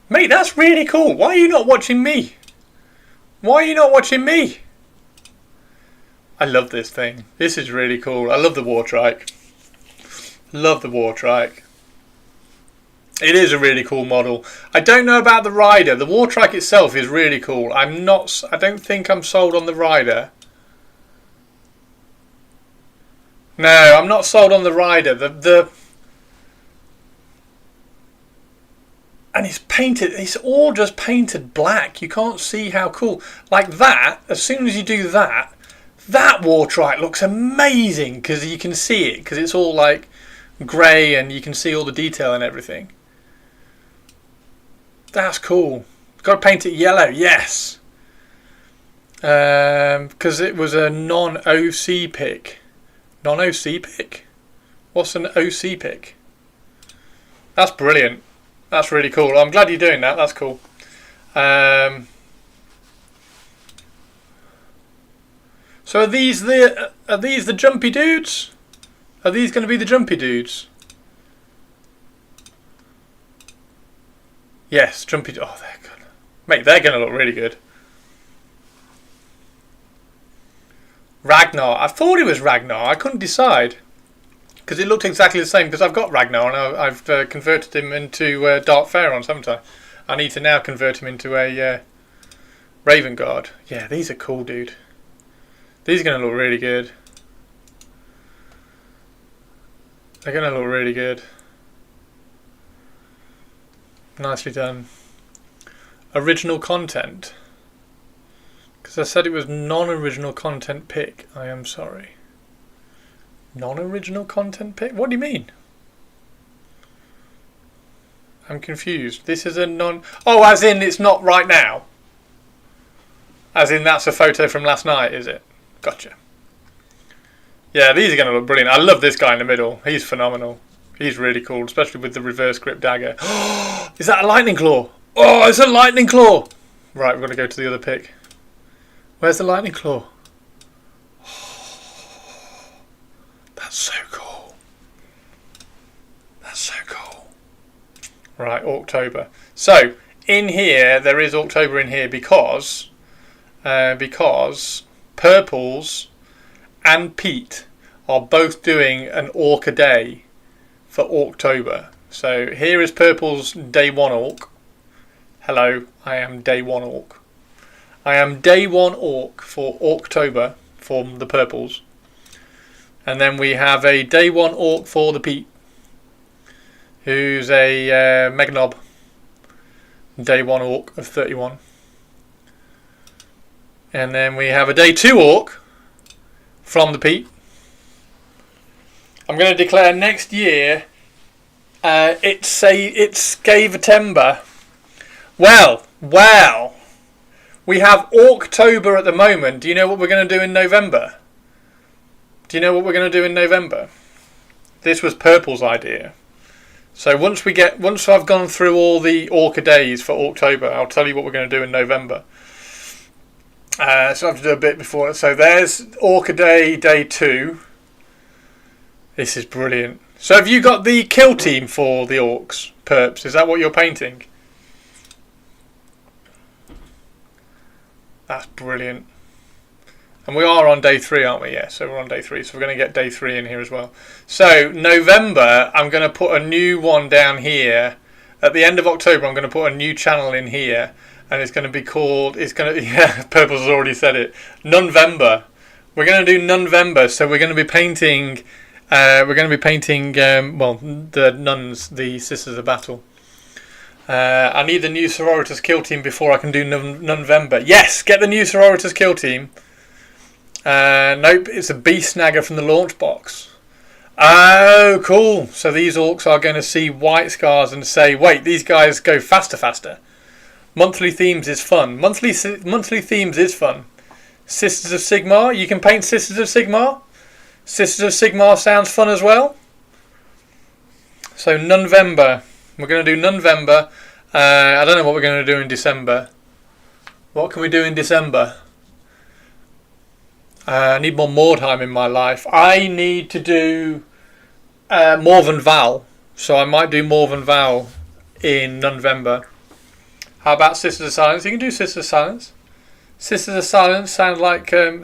mate, that's really cool. Why are you not watching me? Why are you not watching me? I love this thing. This is really cool. I love the war trike. Love the war trike. It is a really cool model. I don't know about the rider. The war trike itself is really cool. I don't think I'm sold on the rider. No, I'm not sold on the rider. And it's painted. It's all just painted black. You can't see how cool. Like that. As soon as you do that. That war trike looks amazing because you can see it, because it's all like grey and you can see all the detail and everything. That's cool. Got to paint it yellow, yes. Because it was a non-OC pick. Non-OC pick? What's an OC pick? That's brilliant. That's really cool. I'm glad you're doing that. That's cool. So are these the jumpy dudes? Are these going to be the jumpy dudes? Yes, jumpy. Oh, they're good. Mate, they're going to look really good. Ragnar. I thought it was Ragnar. I couldn't decide because it looked exactly the same. Because I've got Ragnar and I've converted him into Dark Pharaohs, haven't I? I need to now convert him into a Raven Guard. Yeah, these are cool, dude. These are going to look really good. They're going to look really good. Nicely done. Original content. Because I said it was non-original content pick. I am sorry. Non-original content pick? What do you mean? I'm confused. This is a non... Oh, as in it's not right now? As in that's a photo from last night, is it? Gotcha. Yeah, these are going to look brilliant. I love this guy in the middle. He's phenomenal. He's really cool, especially with the reverse grip dagger. Is that a lightning claw? Oh, it's a lightning claw! Right, we've got to go to the other pick. Where's the lightning claw? That's so cool. That's so cool. Right, October. So, in here, there is October in here because Purples and Pete are both doing an Orc a day for October. So here is Purple's Day 1 Orc. Hello, I am Day 1 Orc. I am Day 1 Orc for October for the Purples. And then we have a Day 1 Orc for the Pete, who's a Meganob Day 1 Orc of 31. And then we have a Day 2 Orc from the Pete. I'm going to declare next year it's Skavetember. Well, we have October at the moment. Do you know what we're going to do in November? This was Purple's idea. So once I've gone through all the Orca days for October, I'll tell you what we're going to do in November. So I have to do a bit before. So there's Orca Day, Day 2. This is brilliant. So have you got the kill team for the Orcs, Perps? Is that what you're painting? That's brilliant. And we are on Day 3, aren't we? Yeah, so we're on Day 3. So we're going to get Day 3 in here as well. So November, I'm going to put a new one down here. At the end of October, I'm going to put a new channel in here. And it's going to be called, yeah, Purple's has already said it, Nunvember. We're going to do Nunvember, so we're going to be painting, well, the nuns, the Sisters of Battle. I need the new Sororitas kill team before I can do Nunvember. Yes, get the new Sororitas kill team. Nope, it's a Beast Snagger from the launch box. Oh, cool. So these Orcs are going to see white scars and say, wait, these guys go faster. Monthly themes is fun. Monthly themes is fun. Sisters of Sigmar. You can paint Sisters of Sigmar. Sisters of Sigmar sounds fun as well. So Nunvember. We're going to do Nunvember. I don't know what we're going to do in December. What can we do in December? I need more Mordheim in my life. I need to do Morven Val. So I might do Morven Val in Nunvember. How about Sisters of Silence? You can do Sisters of Silence. Sisters of Silence sound like nuns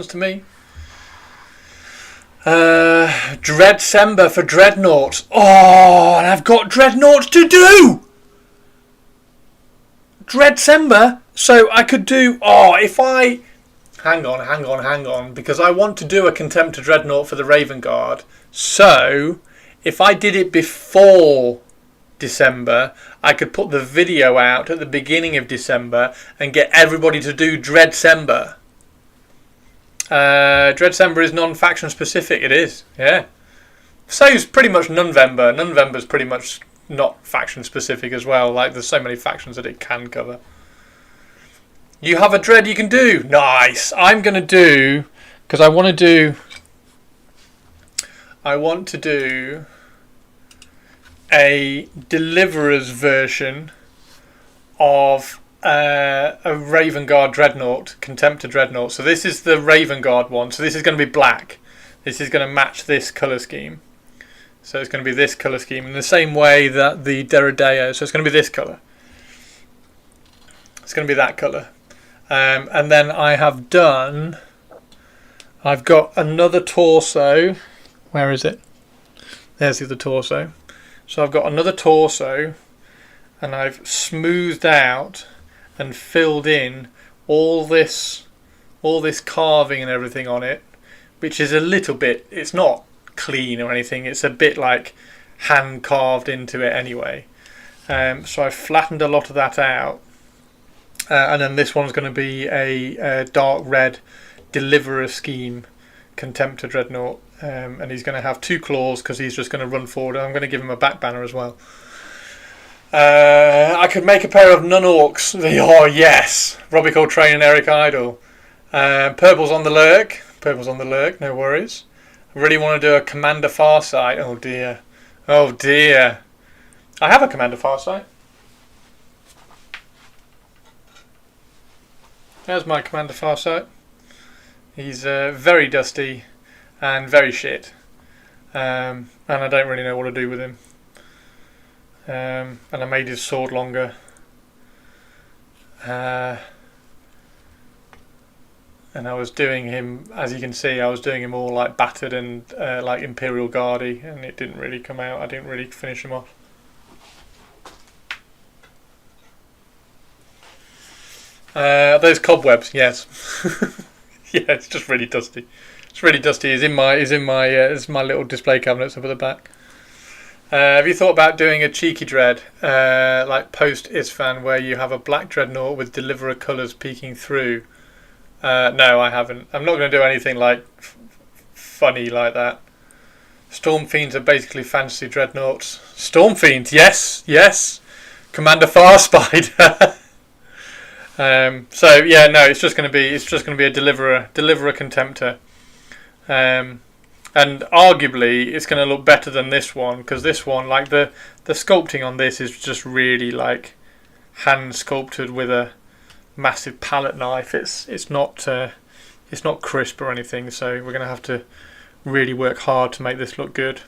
to me. Dreadsember for Dreadnought. Oh, and I've got Dreadnought to do. Dreadsember. So I could do. Oh, if I hang on, because I want to do a Contempt to Dreadnought for the Raven Guard. So if I did it before December, I could put the video out at the beginning of December and get everybody to do Dreadsember. Dreadsember is non-faction specific. It is, yeah. So it's pretty much Nunvember. Nunvember's pretty much not faction specific as well. Like there's so many factions that it can cover. You have a dread you can do. Nice. I'm gonna do because I want to do a Deliverer's version of a Raven Guard Dreadnought, Contempt to Dreadnought. So this is the Raven Guard one. So this is going to be black. This is going to match this colour scheme. So it's going to be this colour scheme in the same way that the Derrideo. So it's going to be this colour. It's going to be that colour. And then I've got another torso. Where is it? There's the other torso. So I've got another torso, and I've smoothed out and filled in all this carving and everything on it, which is a little bit, it's not clean or anything, it's a bit like hand carved into it anyway. So I've flattened a lot of that out, and then this one's going to be a dark red Deliverer scheme Contemptor Dreadnought, and he's going to have 2 claws because he's just going to run forward. I'm going to give him a back banner as well. I could make a pair of non-orcs. Oh yes, Robbie Coltrane and Eric Idle. Purple's on the lurk. Purple's on the lurk. No worries. I really want to do a Commander Farsight. Oh dear. Oh dear. I have a Commander Farsight. There's my Commander Farsight. He's very dusty and very shit, and I don't really know what to do with him. And I made his sword longer. And I was doing him, as you can see, I was doing him all like battered and like Imperial Guardy, and it didn't really come out. I didn't really finish him off. Those cobwebs, yes. Yeah, it's just really dusty. It's really dusty. It's in my little display cabinets up at the back. Have you thought about doing a cheeky dread, like post Isfan, where you have a black dreadnought with Deliverer colours peeking through? No, I haven't. I'm not going to do anything like funny like that. Storm Fiends are basically fantasy dreadnoughts. Storm Fiends, yes, yes. Commander Farspider. So yeah, no, it's just going to be a Deliverer Contemptor. And arguably it's going to look better than this one, because this one, like the sculpting on this is just really like hand sculpted with a massive palette knife. It's not crisp or anything, so we're going to have to really work hard to make this look good.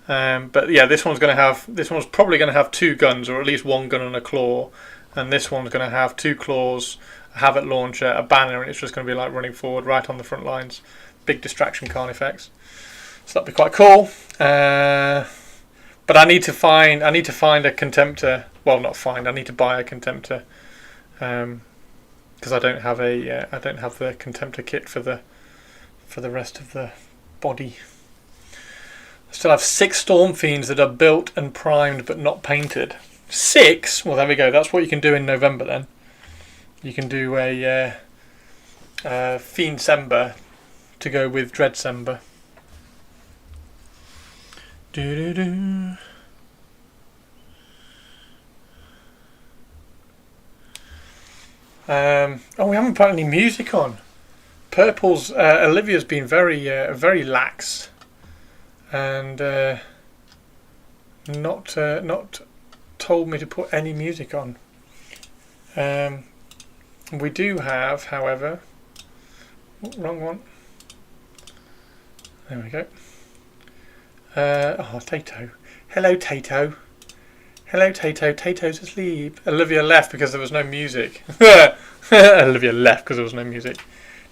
But yeah, this one's probably going to have 2 guns, or at least 1 gun and a claw, and this one's going to have 2 claws, a Havoc launcher, a banner, and it's just going to be like running forward right on the front lines. Big distraction Carnifex, so that'd be quite cool. But I need to find a Contemptor. Well, not find. I need to buy a Contemptor, because I don't have the Contemptor kit for the rest of the body. I still have 6 Storm Fiends that are built and primed but not painted. 6? Well, there we go. That's what you can do in November then. You can do a Fiendcember to go with Dreadcember. Doo-doo-doo. We haven't put any music on. Purple's Olivia's been very lax, and not told me to put any music on. We do have, however, wrong one. There we go. Tato. Hello, Tato. Hello, Tato. Tato's asleep. Olivia left because there was no music. Olivia left because there was no music.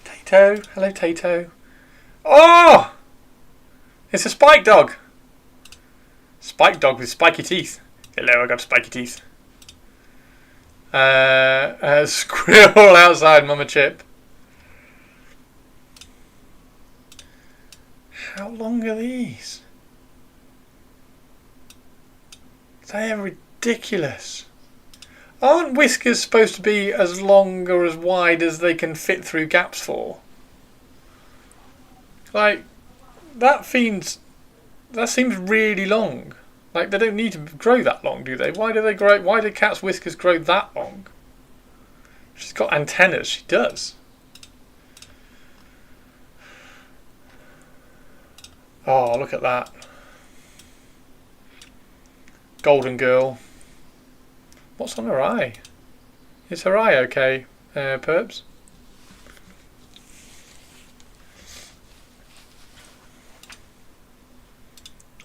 Tato. Hello, Tato. Oh! It's a spike dog. Spike dog with spiky teeth. Hello, I got spiky teeth. Squirrel outside, Mama Chip. How long are these? They are ridiculous. Aren't whiskers supposed to be as long or as wide as they can fit through gaps for? Like, that seems really long. Like, they don't need to grow that long, do they? Why do cats' whiskers grow that long? She's got antennas, she does. Oh, look at that. Golden girl. What's on her eye? Is her eye okay, Perps?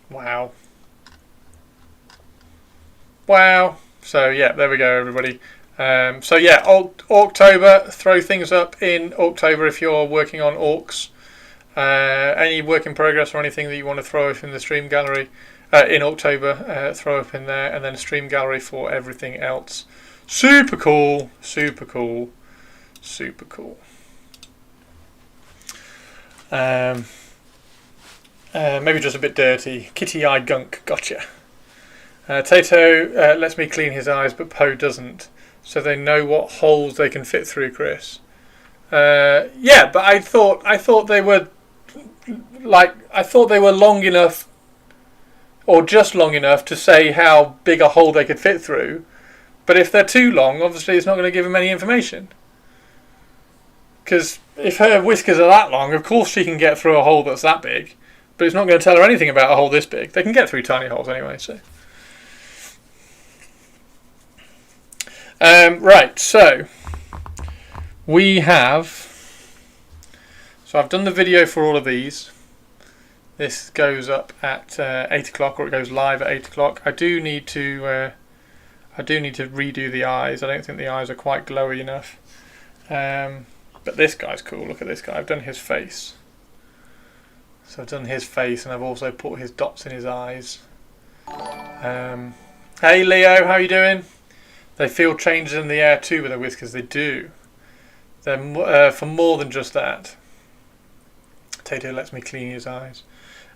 Wow. Wow. So yeah, there we go, everybody. So yeah, October. Throw things up in October if you're working on orcs. Any work in progress or anything that you want to throw up in the stream gallery in October, throw up in there, and then stream gallery for everything else. Super cool, super cool, super cool. Maybe just a bit dirty. Kitty eye gunk, gotcha. Tato lets me clean his eyes, but Poe doesn't. So they know what holes they can fit through, Chris. Yeah, but I thought they were long enough, or just long enough to say how big a hole they could fit through. But if they're too long, obviously it's not going to give them any information. Because if her whiskers are that long, of course she can get through a hole that's that big. But it's not going to tell her anything about a hole this big. They can get through tiny holes anyway. So, right. So we have. So I've done the video for all of these. This goes up at 8 o'clock, or it goes live at 8 o'clock. I do need to redo the eyes. I don't think the eyes are quite glowy enough. But this guy's cool. Look at this guy. I've done his face. So I've done his face, and I've also put his dots in his eyes. Hey Leo, how you doing? They feel changes in the air too with their whiskers. They do. They're for more than just that. Tato lets me clean his eyes.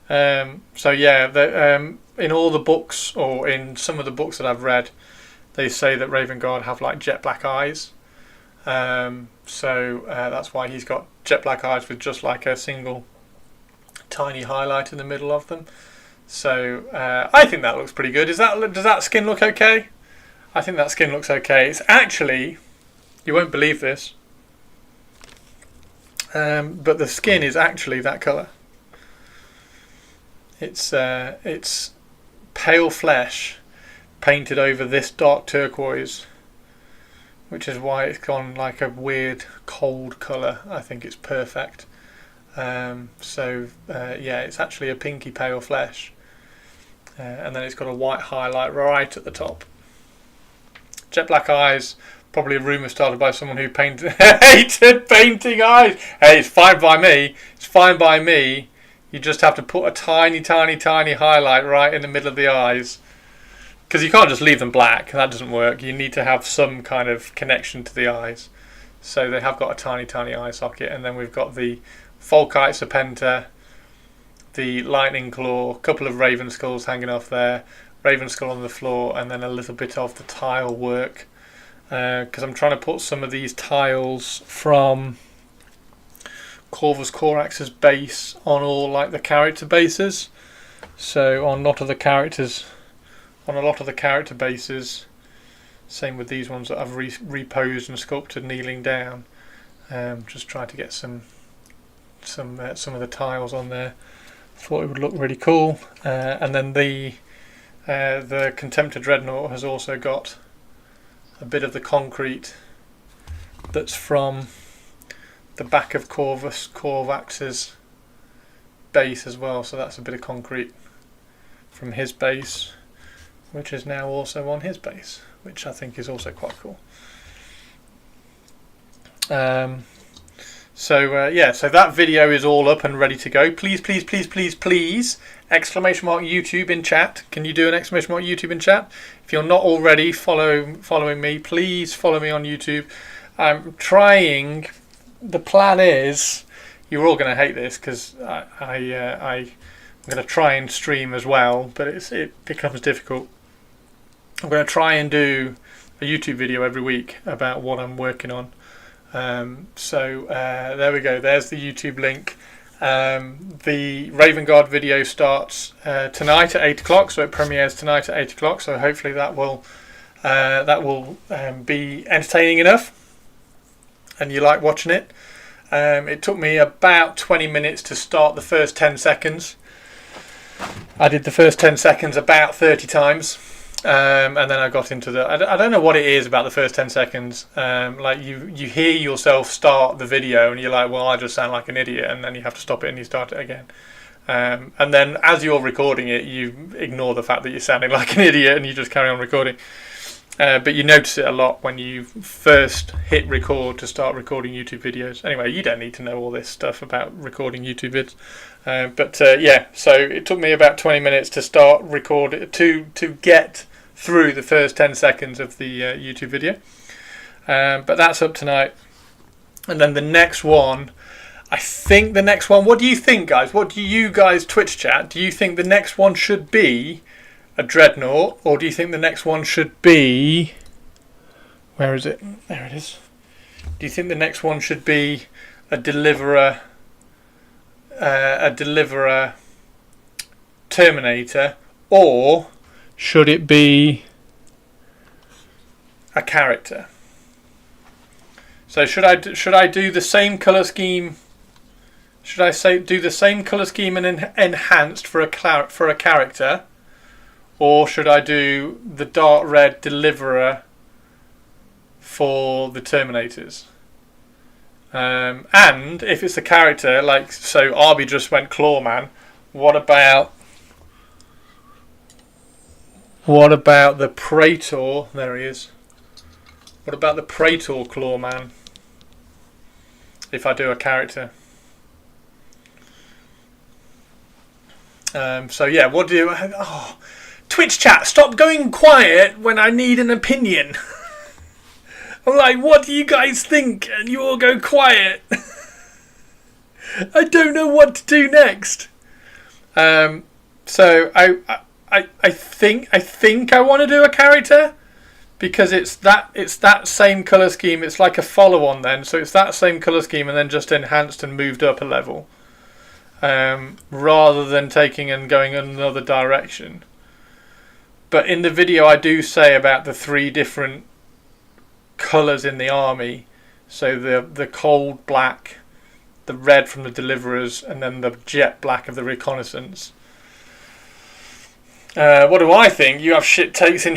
So yeah, in all the books, or in some of the books that I've read, they say that Raven Guard have like jet black eyes. So that's why he's got jet black eyes with just like a single tiny highlight in the middle of them. So I think that looks pretty good. Does that skin look okay? I think that skin looks okay. It's actually, you won't believe this, but the skin is actually that colour. It's pale flesh painted over this dark turquoise, which is why it's gone like a weird cold colour. I think it's perfect. Yeah, it's actually a pinky pale flesh, and then it's got a white highlight right at the top. Jet black eyes, probably a rumour started by someone who hated painting eyes. Hey, it's fine by me. It's fine by me. You just have to put a tiny, tiny, tiny highlight right in the middle of the eyes, because you can't just leave them black. That doesn't work. You need to have some kind of connection to the eyes. So they have got a tiny, tiny eye socket, and then we've got the Folkite Serpenta, the Lightning Claw, a couple of Raven Skulls hanging off there, Raven Skull on the floor, and then a little bit of the tile work. Because I'm trying to put some of these tiles from Corvus Corax's base on all like the character bases. So on a lot of the character bases, same with these ones that I've reposed and sculpted kneeling down. Just trying to get some of the tiles on there. Thought it would look really cool. And then the Contemptor Dreadnought has also got a bit of the concrete that's from the back of Corvax's base as well. So that's a bit of concrete from his base, which is now also on his base, which I think is also quite cool. So that video is all up and ready to go. Please, please, please, please, please, exclamation mark YouTube in chat. Can you do an exclamation mark YouTube in chat? If you're not already following me, please follow me on YouTube. I'm trying. The plan is, you're all going to hate this because I'm going to try and stream as well, but it becomes difficult. I'm going to try and do a YouTube video every week about what I'm working on. There we go. There's the YouTube link. The Raven Guard video starts tonight at 8 o'clock, so it premieres tonight at 8 o'clock. So hopefully that will be entertaining enough, and you like watching it. It took me about 20 minutes to start the first 10 seconds. I did the first 10 seconds about 30 times. And then I got into the. I don't know what it is about the first 10 seconds. Like you hear yourself start the video and you're like, well, I just sound like an idiot, and then you have to stop it and you start it again. And then as you're recording it, you ignore the fact that you're sounding like an idiot and you just carry on recording. But you notice it a lot when you first hit record to start recording YouTube videos. Anyway, you don't need to know all this stuff about recording YouTube vids. So it took me about 20 minutes to start record to get through the first 10 seconds of the YouTube video. But that's up tonight. And then the next one, I think the next one, what do you think, guys? What do you guys Twitch chat? Do you think the next one should be a Dreadnought, or do you think the next one should be, where is it? There it is. Do you think the next one should be a deliverer Terminator, or should it be a character? So should I do the same color scheme? Should I do the same color scheme and enhanced for a character, or should I do the dark red deliverer for the Terminators? And if it's a character, like so, Arby just went Clawman. What about the Praetor? There he is. What about the Praetor Clawman? If I do a character. So yeah, what do you? Oh, Twitch chat, stop going quiet when I need an opinion. I'm like, what do you guys think? And you all go quiet. I don't know what to do next. So I think I want to do a character, because it's that same colour scheme. It's like a follow-on then. So it's that same colour scheme and then just enhanced and moved up a level. Rather than taking and going another direction. But in the video I do say about the 3 different colours in the army. So the cold black, the red from the deliverers, and then the jet black of the reconnaissance. What do I think? You have shit takes in.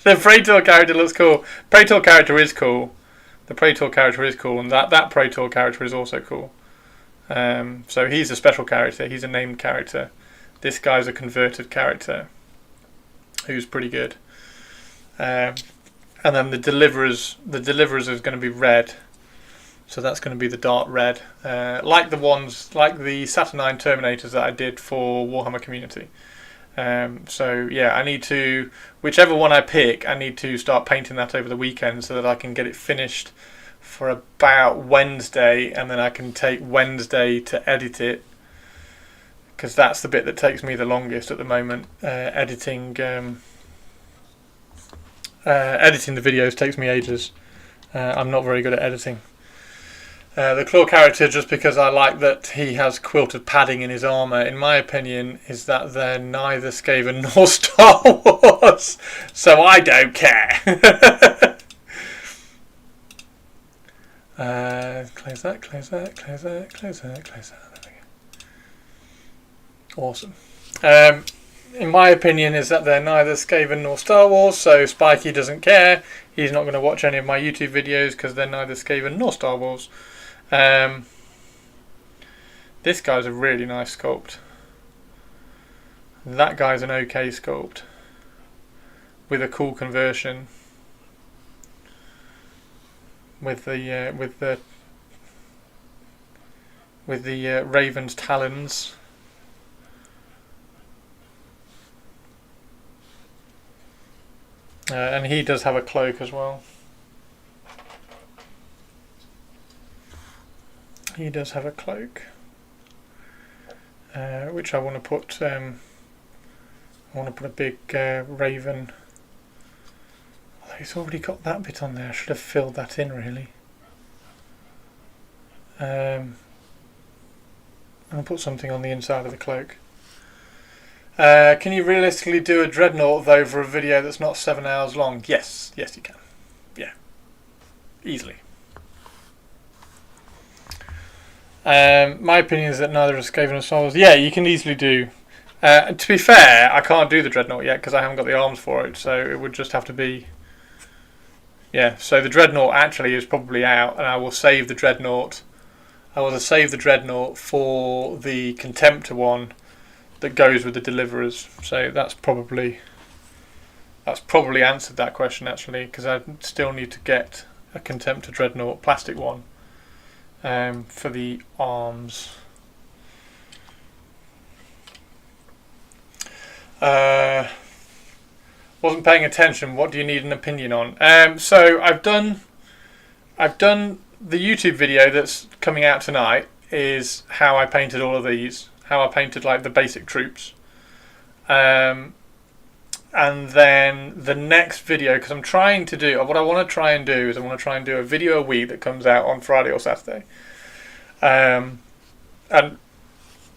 The Praetor character looks cool. Praetor character is cool. The Praetor character is cool, and that Praetor character is also cool. So he's a special character. He's a named character. This guy's a converted character, who's pretty good. And then the deliverers is going to be red. So that's going to be the dark red, like the Saturnine Terminators that I did for Warhammer Community. So yeah, I need to, whichever one I pick, I need to start painting that over the weekend so that I can get it finished for about Wednesday, and then I can take Wednesday to edit it, because that's the bit that takes me the longest at the moment. Editing the videos takes me ages. I'm not very good at editing. The Claw character, just because I like that he has quilted padding in his armour, in my opinion, is that they're neither Skaven nor Star Wars, so I don't care. Close that. There we go. Awesome. In my opinion, is that they're neither Skaven nor Star Wars, so Spikey doesn't care. He's not going to watch any of my YouTube videos because they're neither Skaven nor Star Wars. This guy's a really nice sculpt. That guy's an okay sculpt with a cool conversion, with the Raven's talons. And he does have a cloak as well. He does have a cloak, which I want to put. I want to put a big raven. Although he's already got that bit on there. I should have filled that in really. I'll put something on the inside of the cloak. Can you realistically do a dreadnought though for a video that's not 7 hours long? Yes, you can. Yeah, easily. My opinion is that neither is Skaven nor Star Wars. Yeah, you can easily do. To be fair, I can't do the dreadnought yet because I haven't got the arms for it, so it would just have to be. Yeah, so the dreadnought actually is probably out, and I will save the dreadnought. I will save the dreadnought for the Contemptor one that goes with the deliverers. So that's probably answered that question actually, because I still need to get a Contemptor dreadnought plastic one for the arms. Wasn't paying attention. What do you need an opinion on? So I've done the YouTube video that's coming out tonight is how I painted all of these. How I painted like the basic troops, and and then the next video, because I'm trying to do, what I want to try and do is I want to try and do a video a week that comes out on Friday or Saturday, and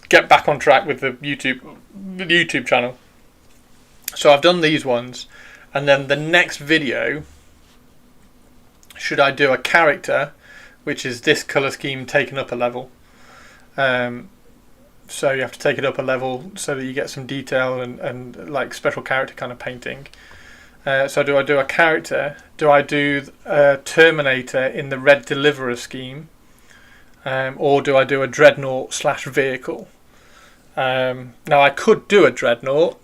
get back on track with the YouTube channel. So I've done these ones, and then the next video, should I do a character, which is this colour scheme taken up a level. So you have to take it up a level so that you get some detail and like special character kind of painting. So do I do a character? Do I do a Terminator in the Red Deliverer scheme? Or do I do a Dreadnought / vehicle? Now I could do a Dreadnought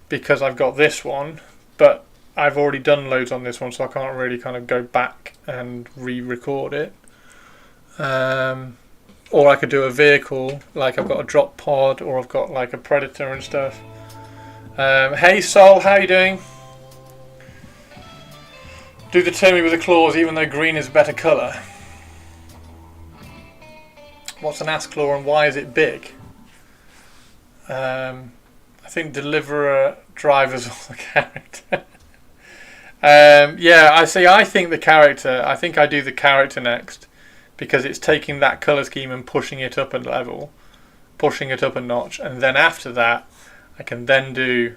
because I've got this one, but I've already done loads on this one, so I can't really kind of go back and re-record it. Or I could do a vehicle, like I've got a drop pod, or I've got like a Predator and stuff. Hey Sol, how you doing? Do the Termy with the claws, even though green is a better colour. What's an ass claw and why is it big? I think Deliverer drivers all the character. Yeah, I see. I think the character. I think I do the character next, because it's taking that colour scheme and pushing it up a level, pushing it up a notch, and then after that I can then do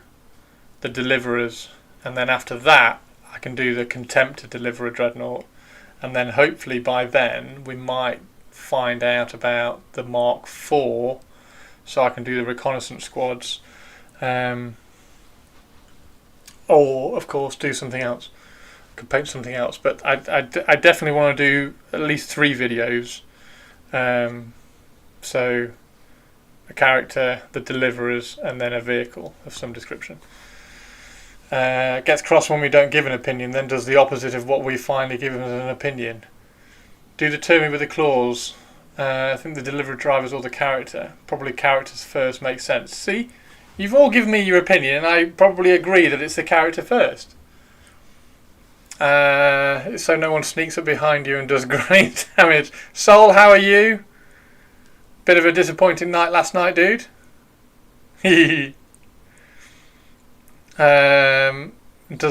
the Deliverers, and then after that I can do the Contemptor Deliverer Dreadnought, and then hopefully by then we might find out about the Mark IV, so I can do the reconnaissance squads, or of course do something else. Could paint something else, but I definitely want to do at least 3 videos. So a character, the Deliverers, and then a vehicle of some description. Gets cross when we don't give an opinion, then does the opposite of what we finally give as an opinion. Do the Termy with the claws. I think the Deliverer drivers or the character. Probably characters first makes sense. See, you've all given me your opinion, and I probably agree that it's the character first. So no one sneaks up behind you and does great damage. Sol, how are you? Bit of a disappointing night last night, dude. Does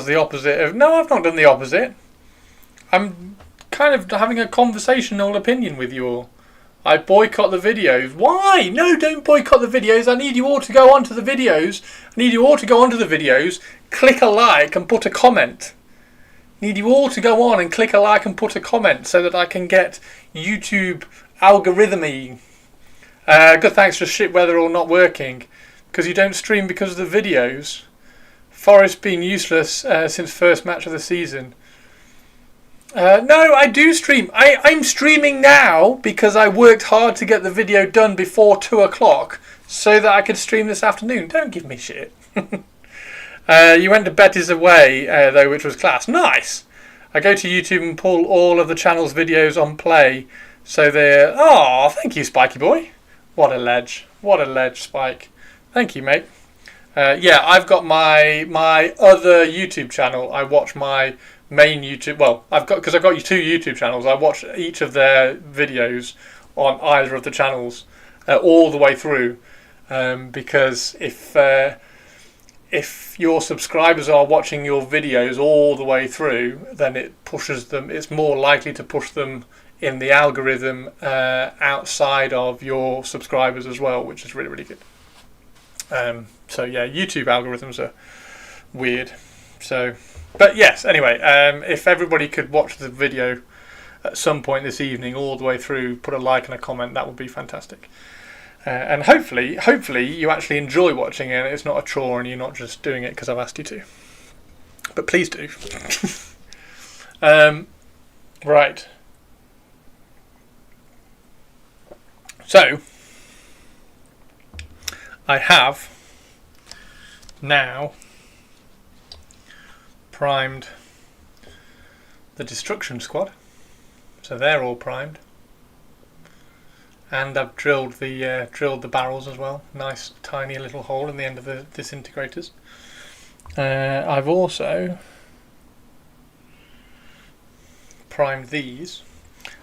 the opposite of... No, I've not done the opposite. I'm kind of having a conversational opinion with you all. I boycott the videos. Why? No, don't boycott the videos. I need you all to go onto the videos. Click a like and put a comment. Need you all to go on and click a like and put a comment so that I can get YouTube algorithmy. Good thanks for shit weather all not working because you don't stream because of the videos. Forest been useless since first match of the season. No, I do stream. I'm streaming now because I worked hard to get the video done before 2 o'clock so that I could stream this afternoon. Don't give me shit. You went to Betty's Away, though, which was class. Nice! I go to YouTube and pull all of the channel's videos on play. So they're... Oh, thank you, Spiky Boy. What a ledge. What a ledge, Spike. Thank you, mate. Yeah, I've got my other YouTube channel. I watch my main YouTube... Well, because I've got 2 YouTube channels. I watch each of their videos on either of the channels all the way through. Because if your subscribers are watching your videos all the way through, then it pushes them. It's more likely to push them in the algorithm outside of your subscribers as well, which is really, really good. So yeah, YouTube algorithms are weird. So, but yes, anyway, if everybody could watch the video at some point this evening all the way through, put a like and a comment, that would be fantastic. And hopefully you actually enjoy watching it and it's not a chore and you're not just doing it because I've asked you to. But please do. Right. So, I have now primed the Destruction Squad. So they're all primed. And I've drilled the barrels as well. Nice tiny little hole in the end of the disintegrators. I've also primed these.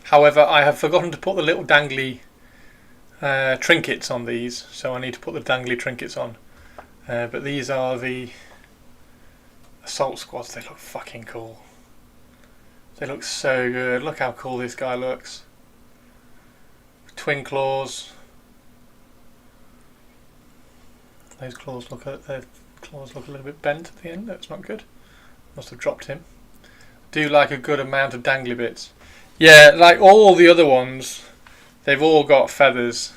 However, I have forgotten to put the little dangly trinkets on these, so I need to put the dangly trinkets on. But these are the assault squads. They look fucking cool. They look so good. Look how cool this guy looks. Twin claws. Those claws look a little bit bent at the end. That's not good. Must have dropped him. Do like a good amount of dangly bits. Yeah, like all the other ones, they've all got feathers.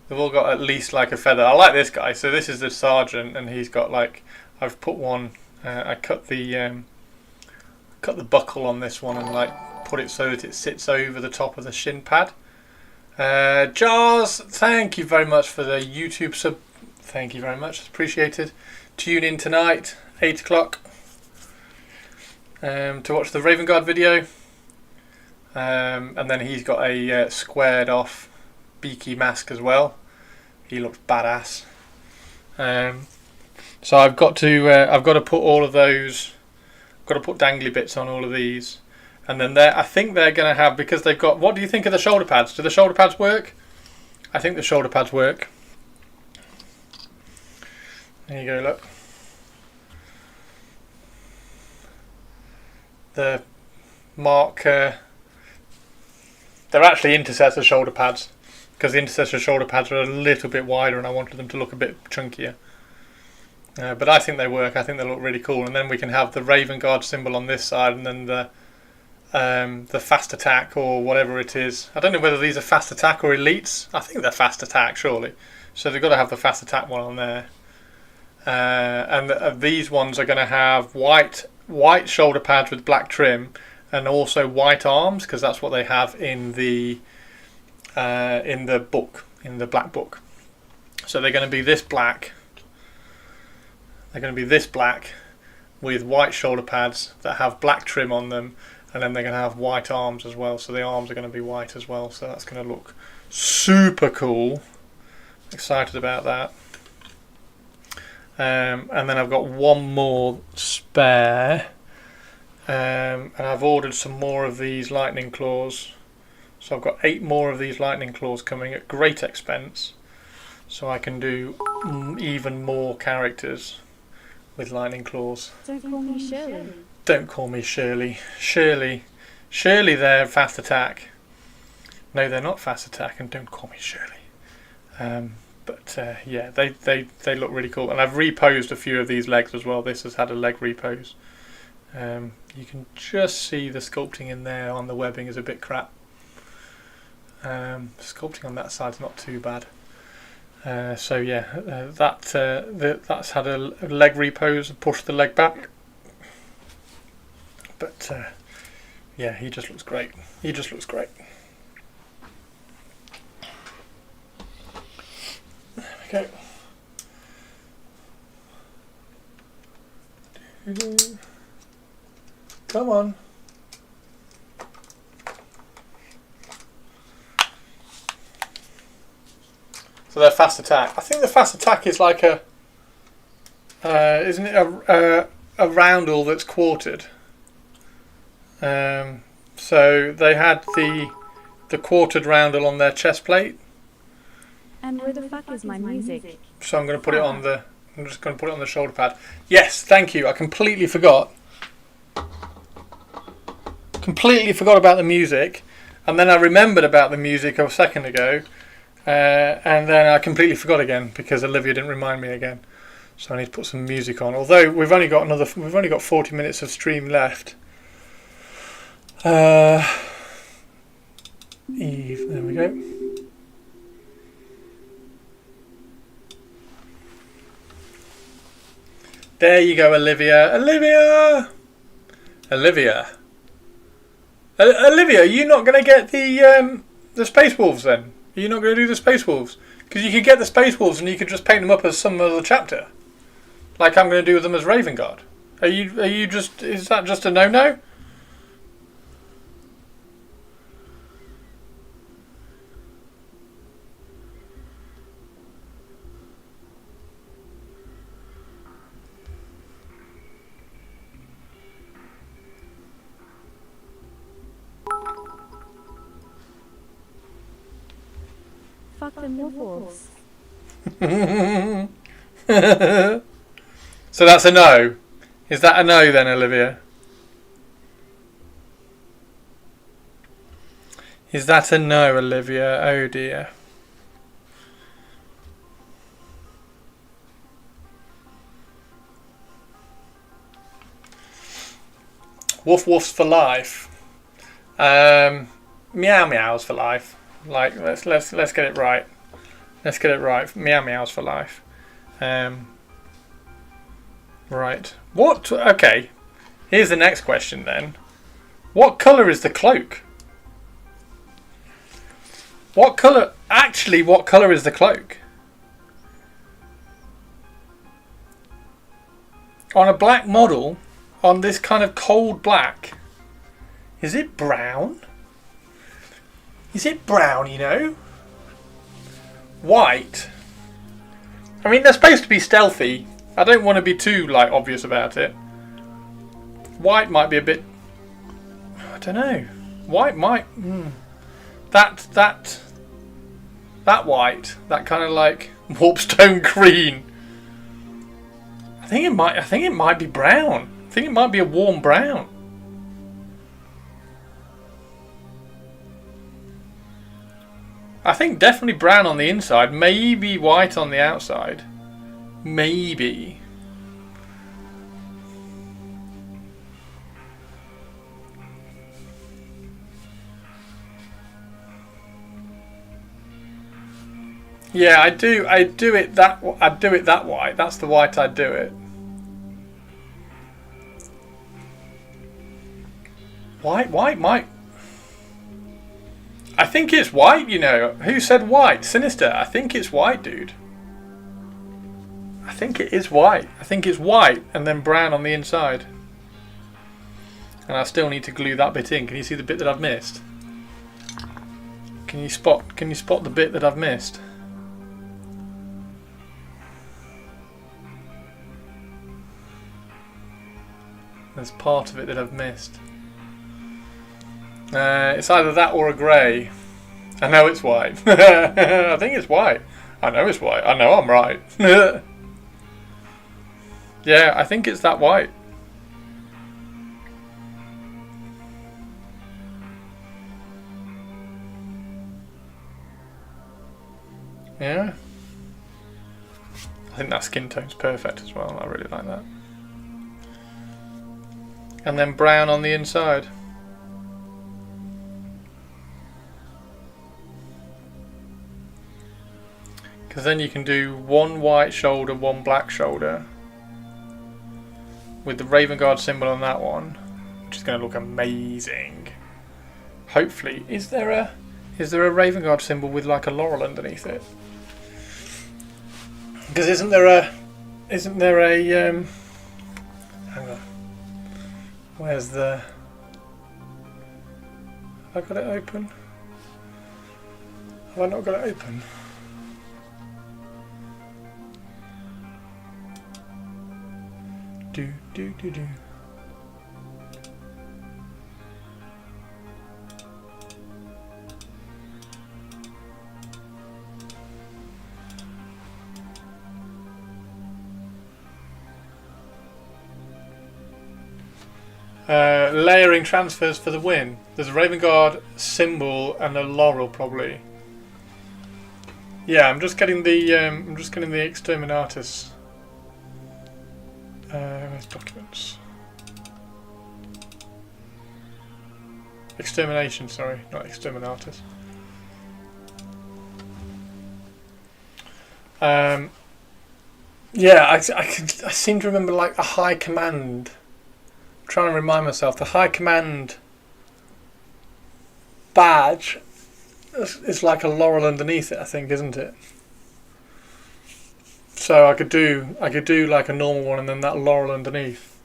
They've all got at least like a feather. I like this guy. So this is the sergeant, and he's got like, I've put one. I cut the buckle on this one and like put it so that it sits over the top of the shin pad. Jars, thank you very much for the YouTube sub. Thank you very much. Appreciated. Tune in tonight, 8 o'clock, to watch the Raven Guard video. And then he's got a squared off beaky mask as well. He looks badass. So I've got to put all of those. I've got to put dangly bits on all of these, and then I think they're going to have, because they've got. What do you think of the shoulder pads? Do the shoulder pads work? I think the shoulder pads work. There you go. Look. The Mark. They're actually Intercessor shoulder pads, because the Intercessor shoulder pads are a little bit wider and I wanted them to look a bit chunkier. But I think they work. I think they look really cool. And then we can have the Raven Guard symbol on this side, and then the fast attack or whatever it is. I don't know whether these are fast attack or elites. I think they're fast attack, surely. So they've got to have the fast attack one on there. And these ones are going to have white shoulder pads with black trim, and also white arms, because that's what they have in the book, in the black book. So they're going to be this black. They're going to be this black with white shoulder pads that have black trim on them, and then they're going to have white arms as well. So the arms are going to be white as well. So that's going to look super cool. Excited about that. And then I've got one more spare. And I've ordered some more of these lightning claws. So I've got 8 more of these lightning claws coming at great expense. So I can do even more characters with lightning claws. Don't call me Shirley. Don't call me Shirley. Shirley, they're fast attack. No, they're not fast attack, and don't call me Shirley. But yeah, they look really cool. And I've reposed a few of these legs as well. This has had a leg repose. You can just see the sculpting in there on the webbing is a bit crap. Sculpting on that side's not too bad. So yeah, that's had a leg repose and pushed the leg back. But yeah, he just looks great. He just looks great. There we go. Come on. So they're fast attack. I think the fast attack is like a, isn't it a roundel that's quartered? So they had the quartered roundel on their chest plate. And where the fuck is my music? So I'm going to put it on the. I'm just going to put it on the shoulder pad. Yes, thank you. I completely forgot. Completely forgot about the music, and then I remembered about the music a second ago, and then I completely forgot again because Olivia didn't remind me again. So I need to put some music on. Although we've only got 40 minutes of stream left. Eve, there we go. There you go, Olivia. Olivia, are you not going to get the Space Wolves then? Are you not going to do the Space Wolves? Because you could get the Space Wolves and you could just paint them up as some other chapter, like I'm going to do with them as Raven Guard. Is that just a no-no? Fuck them wolves. So that's a no. Is that a no then, Olivia? Is that a no, Olivia? Oh dear. Woof woofs for life. Meow meows for life. Like let's get it right. Let's get it right. Meow meows for life. Right. What? Okay. Here's the next question then. What colour is the cloak? What colour? Actually, what colour is the cloak? On a black model, on this kind of cold black, is it brown? Is it brown, you know? White. I mean, they're supposed to be stealthy. I don't want to be too like obvious about it. White might be a bit. I don't know. White might. That white. That kind of like warpstone green. I think it might be brown. I think it might be a warm brown. I think definitely brown on the inside, maybe white on the outside. Maybe. Yeah, I do it that white. That's the white I'd do it. White might. I think it's white, you know. Who said white? Sinister. I think it's white, dude. I think it is white. I think it's white and then brown on the inside. And I still need to glue that bit in. Can you see the bit that I've missed? Can you spot the bit that I've missed? There's part of it that I've missed. It's either that or a grey. I know it's white. I think it's white. I know it's white. I know I'm right. Yeah, I think it's that white. Yeah. I think that skin tone's perfect as well. I really like that. And then brown on the inside. Because then you can do one white shoulder, one black shoulder. With the Raven Guard symbol on that one. Which is going to look amazing. Hopefully. Is there a Raven Guard symbol with like a laurel underneath it? Because isn't there a hang on. Where's the... Have I got it open? Have I not got it open? Do. Layering transfers for the win. There's a Raven Guard symbol and a laurel probably. Yeah, I'm just getting the Exterminatus. Where's documents? Extermination, sorry, not Exterminatus. Yeah, I seem to remember like a high command. I'm trying to remind myself, the high command badge is like a laurel underneath it, I think, isn't it? So I could do like a normal one and then that laurel underneath.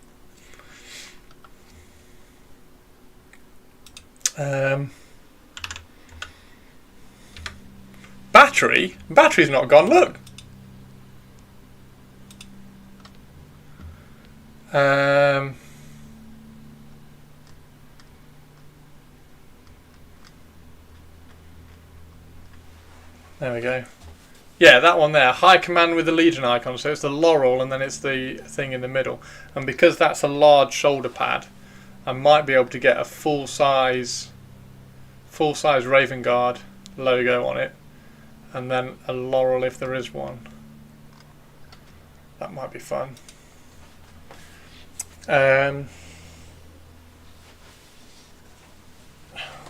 Battery's not gone. Look. There we go. Yeah, that one there. High Command with the Legion icon. So it's the laurel and then it's the thing in the middle. And because that's a large shoulder pad, I might be able to get a full size Raven Guard logo on it. And then a laurel if there is one. That might be fun.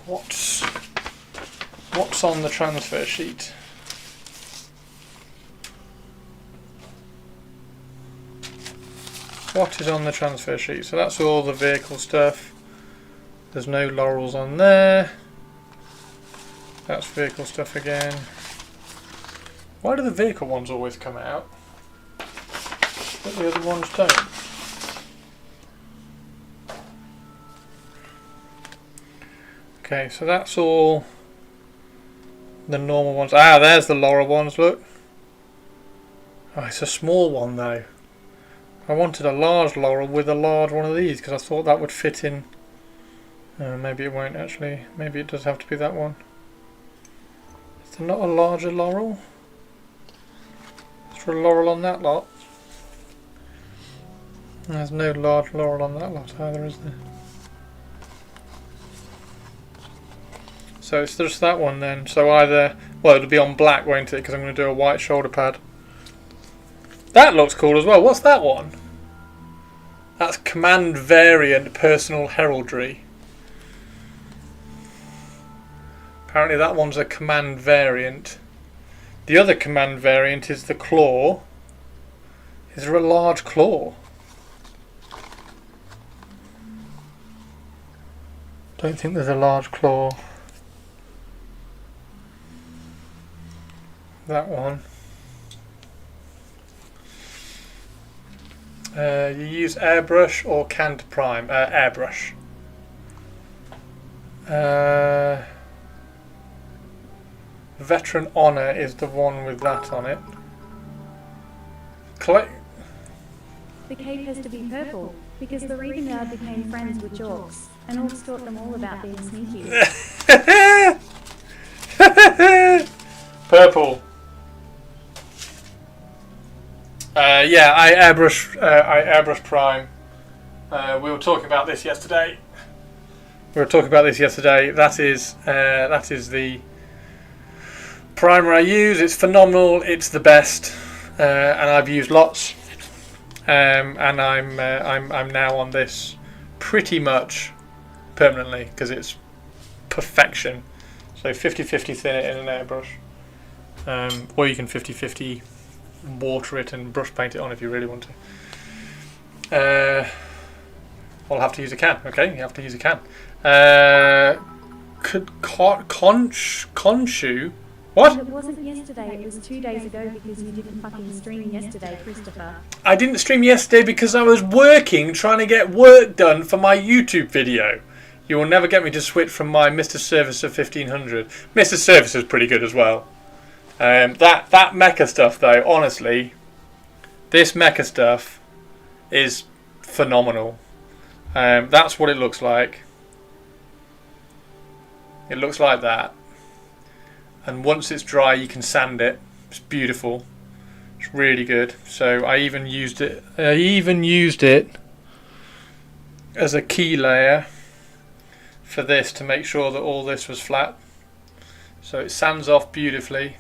What's on the transfer sheet? What is on the transfer sheet? So that's all the vehicle stuff. There's no laurels on there. That's vehicle stuff again. Why do the vehicle ones always come out, but the other ones don't? Okay, so that's all the normal ones. Ah, there's the laurel ones, look. Oh, it's a small one though. I wanted a large laurel with a large one of these because I thought that would fit in. Maybe it won't actually. Maybe it does have to be that one. Is there not a larger laurel? Is there a laurel on that lot? There's no large laurel on that lot either, is there? So it's just that one then. So either, well, it'll be on black, won't it? Because I'm going to do a white shoulder pad. That looks cool as well. What's that one? That's Command Variant Personal Heraldry. Apparently that one's a Command Variant. The other Command Variant is the Claw. Is there a large claw? Don't think there's a large claw. That one. You use airbrush or can to prime? Airbrush. Veteran Honor is the one with that on it. The cape has to be purple, because the Reading Yard became friends with Jorks, and Orcs taught them all about being sneaky. Purple. Yeah, I airbrush prime. We were talking about this yesterday. That is the primer I use. It's phenomenal. It's the best, and I've used lots. And I'm now on this pretty much permanently because it's perfection. So 50-50 thin it in an airbrush, or you can 50-50 water it and brush paint it on if you really want to. I'll have to use a can. Okay, you have to use a can. Khonshu. What? It wasn't yesterday, it was 2 days ago because you didn't fucking stream yesterday, Christopher. I didn't stream yesterday because I was working, trying to get work done for my YouTube video. You will never get me to switch from my Mr. Service of 1500. Mr. Service is pretty good as well. That mecha stuff though, honestly, this mecha stuff is phenomenal. That's what it looks like. It looks like that. And once it's dry you can sand it. It's beautiful. It's really good. So I even used it as a key layer for this to make sure that all this was flat. So it sands off beautifully.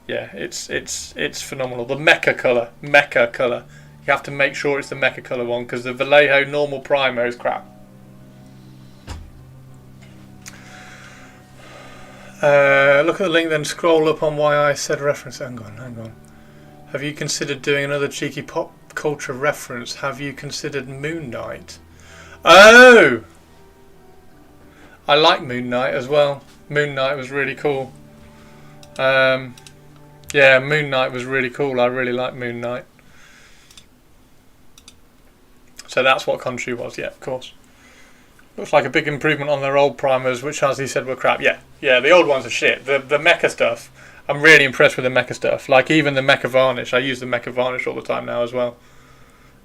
Yeah, it's phenomenal. The mecha colour. You have to make sure it's the mecha colour one because the Vallejo normal primer is crap. Look at the link, then scroll up on why I said reference. Hang on. Have you considered doing another cheeky pop culture reference? Have you considered Moon Knight? Oh! I like Moon Knight as well. Moon Knight was really cool. Yeah, Moon Knight was really cool. I really like Moon Knight. So that's what Khonshu was, yeah, of course. Looks like a big improvement on their old primers, which, as he said, were crap. Yeah, the old ones are shit. The mecha stuff, I'm really impressed with the mecha stuff. Like even the mecha varnish, I use the mecha varnish all the time now as well.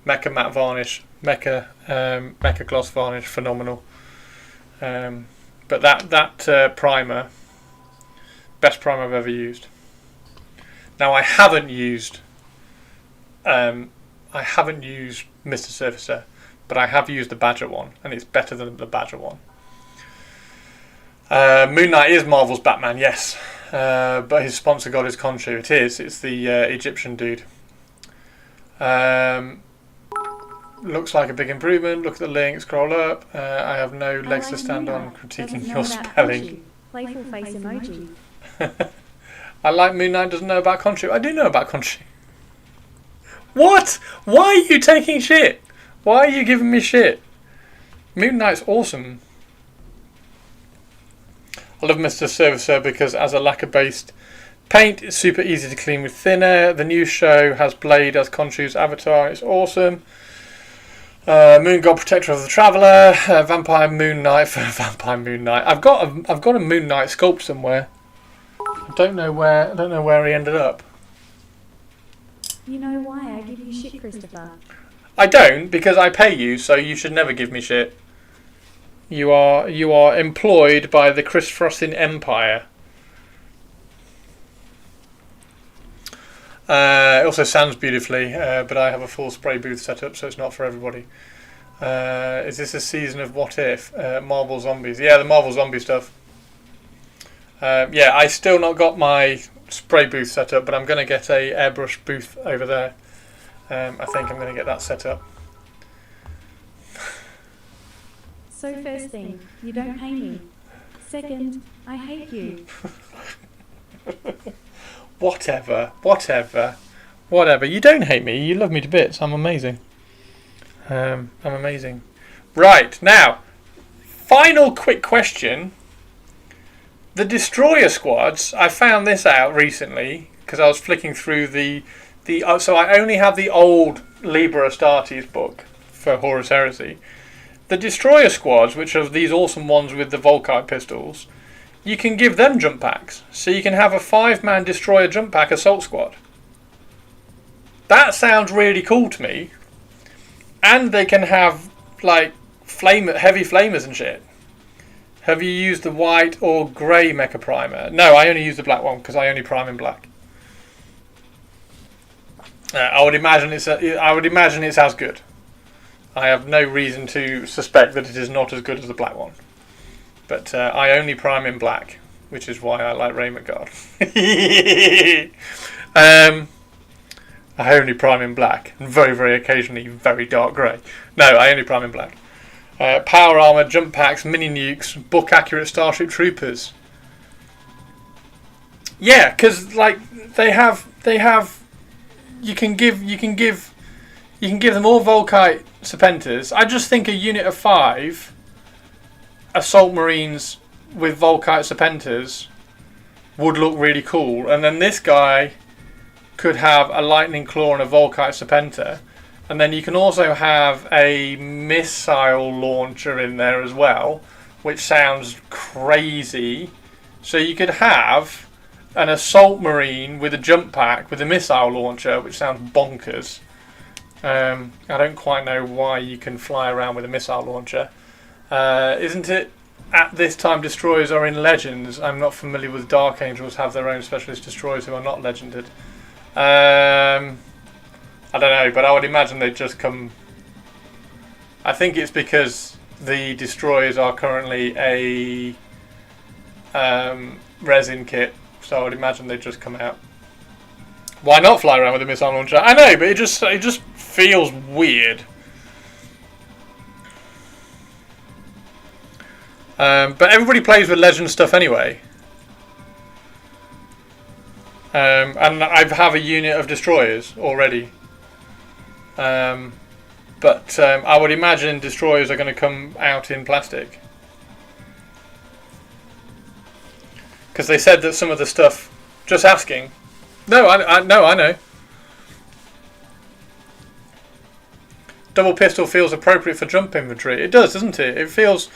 Mecha matte varnish, mecha gloss varnish, phenomenal. But that primer, best primer I've ever used. Now I haven't used Mr. Surfacer, but I have used the Badger one, and it's better than the Badger one. Moon Knight is Marvel's Batman, yes, but his sponsor god is Khonshu. It is. It's the Egyptian dude. Looks like a big improvement. Look at the link. Scroll up. I have no legs to stand on critiquing your spelling. Playful face emoji. I like Moon Knight doesn't know about Khonshu. I do know about Khonshu. What? Why are you taking shit? Why are you giving me shit? Moon Knight's awesome. I love Mr. Surfacer because as a lacquer-based paint, it's super easy to clean with thin air. The new show has Blade as Khonshu's avatar. It's awesome. Moon God, Protector of the Traveller, Vampire Moon Knight for Vampire Moon Knight. I've got a Moon Knight sculpt somewhere. I don't know where he ended up. You know why I give you shit, Christopher? I don't, because I pay you, so you should never give me shit. You are employed by the Chris Frostin Empire. It also sounds beautifully, but I have a full spray booth set up, so it's not for everybody. Is this a season of What If? Marvel Zombies. Yeah, the Marvel Zombie stuff. Yeah, I still not got my spray booth set up, but I'm going to get a airbrush booth over there. I think I'm going to get that set up. So first thing, you don't pay me. Second, I hate you. Whatever. You don't hate me. You love me to bits. I'm amazing. I'm amazing. Right, now, final quick question. The Destroyer squads, I found this out recently because I was flicking through so I only have the old Liber Astartes book for Horus Heresy. The Destroyer squads, which are these awesome ones with the Volkite pistols, you can give them jump packs. So you can have a 5-man Destroyer jump pack assault squad. That sounds really cool to me. And they can have like heavy flamers and shit. Have you used the white or grey mecha primer? No, I only use the black one because I only prime in black. I would imagine it's as good. I have no reason to suspect that it is not as good as the black one. But I only prime in black, which is why I like Ray McGard. I only prime in black, and very, very occasionally very dark grey. No, I only prime in black. Power armor, jump packs, mini nukes, book accurate Starship Troopers. Yeah, because like they have. You can give them all Volkite Serpentas. I just think a unit of 5 Assault Marines with Volkite Serpentas would look really cool, and then this guy could have a Lightning Claw and a Volkite Serpenta, and then you can also have a missile launcher in there as well, which sounds crazy. So you could have an Assault Marine with a jump pack with a missile launcher, which sounds bonkers. I don't quite know why you can fly around with a missile launcher. Isn't it at this time destroyers are in Legends? I'm not familiar with Dark Angels have their own specialist destroyers who are not legended. I don't know, but I would imagine they'd just come. I think it's because the destroyers are currently a resin kit, so I would imagine they'd just come out. Why not fly around with a missile launcher? I know, but it just feels weird. But everybody plays with Legend stuff anyway. And I have a unit of destroyers already. But I would imagine destroyers are going to come out in plastic. Because they said that some of the stuff... Just asking. No, I know. Double pistol feels appropriate for jump inventory. It does, doesn't it? It feels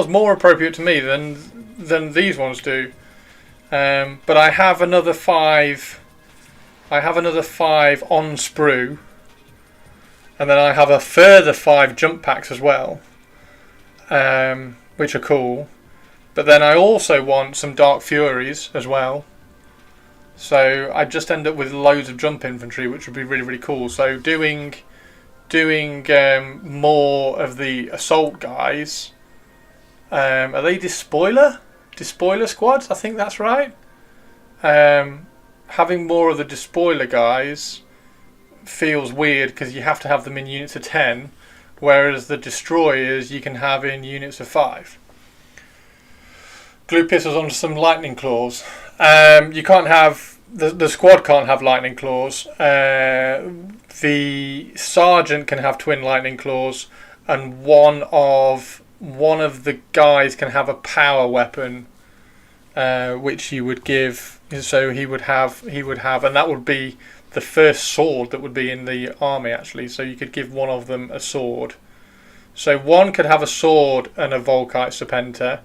more appropriate to me than these ones do. But I have another 5. I have another 5 on sprue, and then I have a further 5 jump packs as well, which are cool. But then I also want some Dark Furies as well. So I'd just end up with loads of jump infantry, which would be really, really cool. So doing more of the assault guys. Are they despoiler squads? I think that's right. Having more of the despoiler guys feels weird because you have to have them in units of 10, whereas the destroyers you can have in units of 5. Glue pistols onto some lightning claws. You can't have the squad can't have lightning claws. The sergeant can have twin lightning claws, and one of the guys can have a power weapon, which you would give. So he would have, and that would be the first sword that would be in the army actually. So you could give one of them a sword. So one could have a sword and a Volkite Serpenter.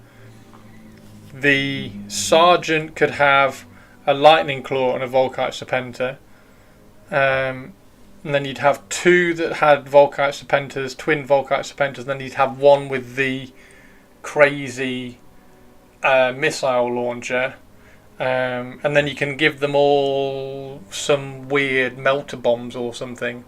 The sergeant could have a lightning claw and a Volkite Serpenter. And then you'd have two that had Volkite Serpenters, twin Volkite Serpenters, and then you'd have one with the crazy missile launcher. And then you can give them all some weird melter bombs or something.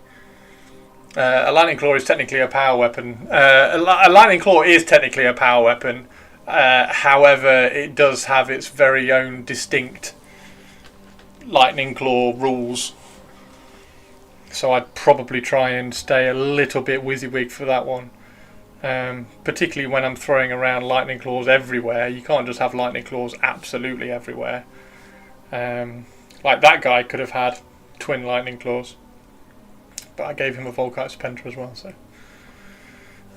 A lightning claw is technically a power weapon. A lightning claw is technically a power weapon. However, it does have its very own distinct lightning claw rules. So I'd probably try and stay a little bit WYSIWYG for that one. Particularly when I'm throwing around lightning claws everywhere. You can't just have lightning claws absolutely everywhere. Like that guy could have had twin lightning claws, but I gave him a Volkite Serpenter as well. So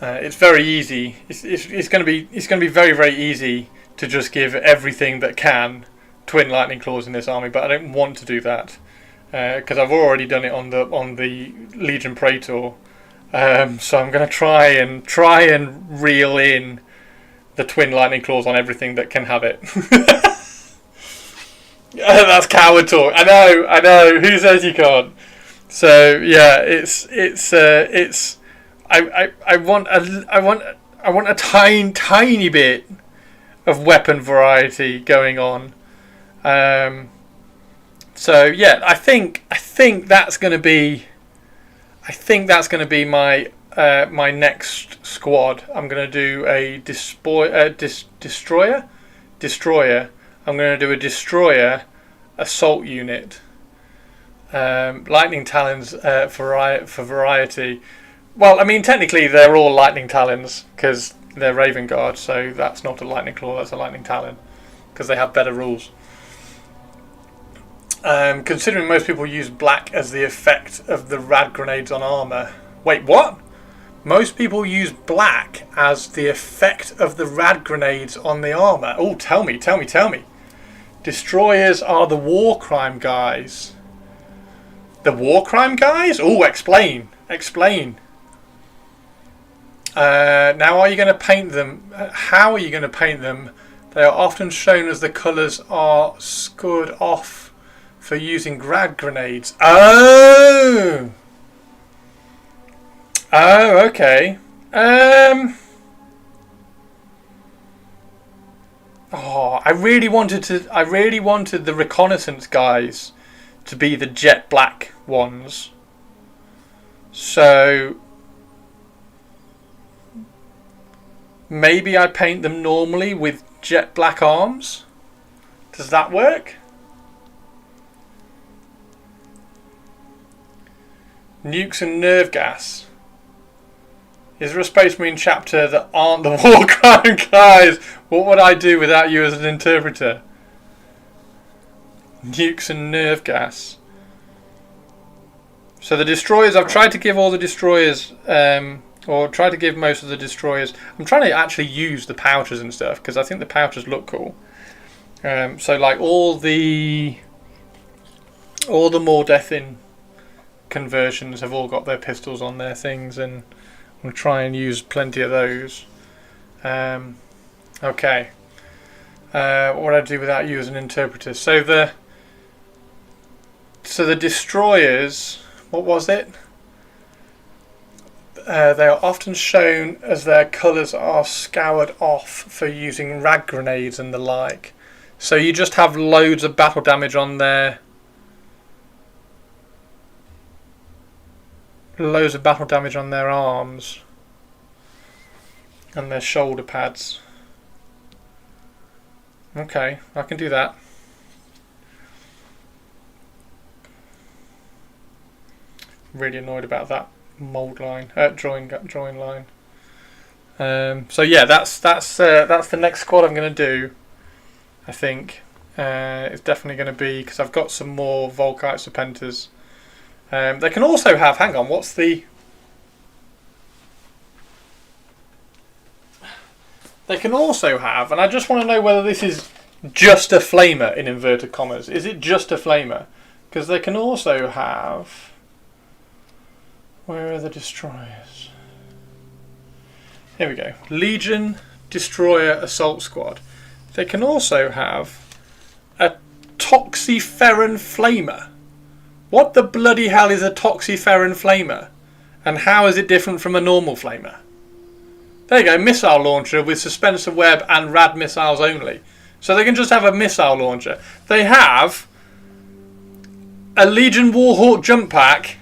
it's very easy. It's going to be very, very easy to just give everything that can twin lightning claws in this army. But I don't want to do that because I've already done it on the Legion Praetor. So I'm going to try and reel in the twin lightning claws on everything that can have it. That's coward talk. I know. Who says you can't? So yeah, I want a tiny bit of weapon variety going on. So yeah, I think that's going to be. I think that's going to be my my next squad. I'm going to do a destroyer. I'm going to do a destroyer assault unit. Lightning Talons for variety. Well, I mean technically they're all Lightning Talons because they're Raven Guard, so that's not a Lightning Claw, that's a Lightning Talon because they have better rules. Considering most people use black as the effect of the rad grenades on armour. Wait, what? Most people use black as the effect of the rad grenades on the armour. Oh, tell me. Destroyers are the war crime guys. The war crime guys? Oh, explain. Now, are you going to paint them? How are you going to paint them? They are often shown as the colours are scored off for using rad grenades. Oh, okay. I really wanted the reconnaissance guys to be the jet black ones. So maybe I paint them normally with jet black arms. Does that work? Nukes and nerve gas. Is there a Space Marine chapter that aren't the war crime guys? What would I do without you as an interpreter? Nukes and nerve gas. So the destroyers, I've tried to give all the destroyers, or try to give most of the destroyers. I'm trying to actually use the pouches and stuff because I think the pouches look cool. So like all the Mordethin conversions have all got their pistols on their things, and I'll try and use plenty of those. Okay. What would I do without you as an interpreter? So the destroyers, what was it? They are often shown as their colours are scoured off for using rad grenades and the like. So you just have loads of battle damage on there. Loads of battle damage on their arms. And their shoulder pads. Okay, I can do that. Really annoyed about that mold line, drawing line. So yeah, that's the next squad I'm going to do. I think it's definitely going to be, because I've got some more Volkite Serpentas. They can also have. Hang on, what's the? They can also have, and I just want to know whether this is just a flamer in inverted commas. Is it just a flamer? Because they can also have. Where are the destroyers? Here we go. Legion Destroyer Assault Squad. They can also have a Toxiferan Flamer. What the bloody hell is a Toxiferan Flamer? And how is it different from a normal Flamer? There you go, missile launcher with suspensor web and rad missiles only. So they can just have a missile launcher. They have a Legion Warhawk jump pack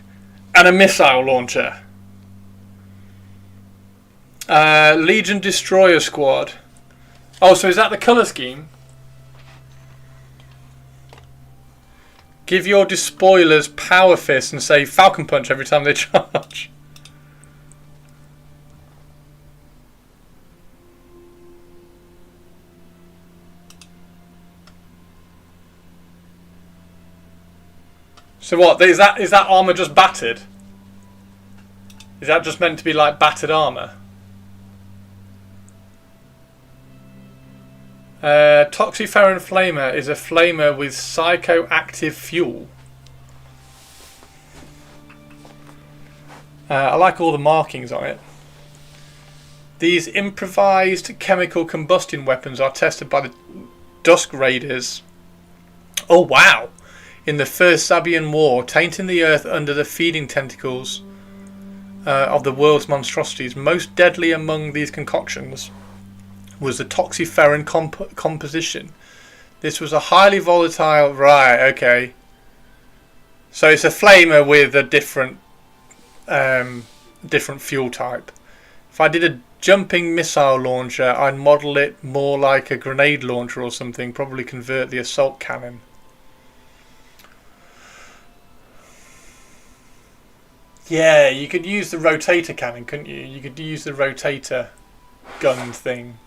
and a missile launcher. Legion Destroyer Squad. Oh, so is that the colour scheme? Give your despoilers Power Fist and say Falcon Punch every time they charge. So what, is that armour just battered? Is that just meant to be like battered armour? Toxiferan Flamer is a flamer with psychoactive fuel. I like all the markings on it. These improvised chemical combustion weapons are tested by the Dusk Raiders. Oh wow! In the First Sabian War, tainting the earth under the feeding tentacles of the world's monstrosities. Most deadly among these concoctions was the Toxiferan composition. This was a highly volatile... Right, okay. So it's a flamer with a different fuel type. If I did a jumping missile launcher, I'd model it more like a grenade launcher or something. Probably convert the assault cannon. Yeah, you could use the rotator cannon, couldn't you? You could use the rotator gun thing.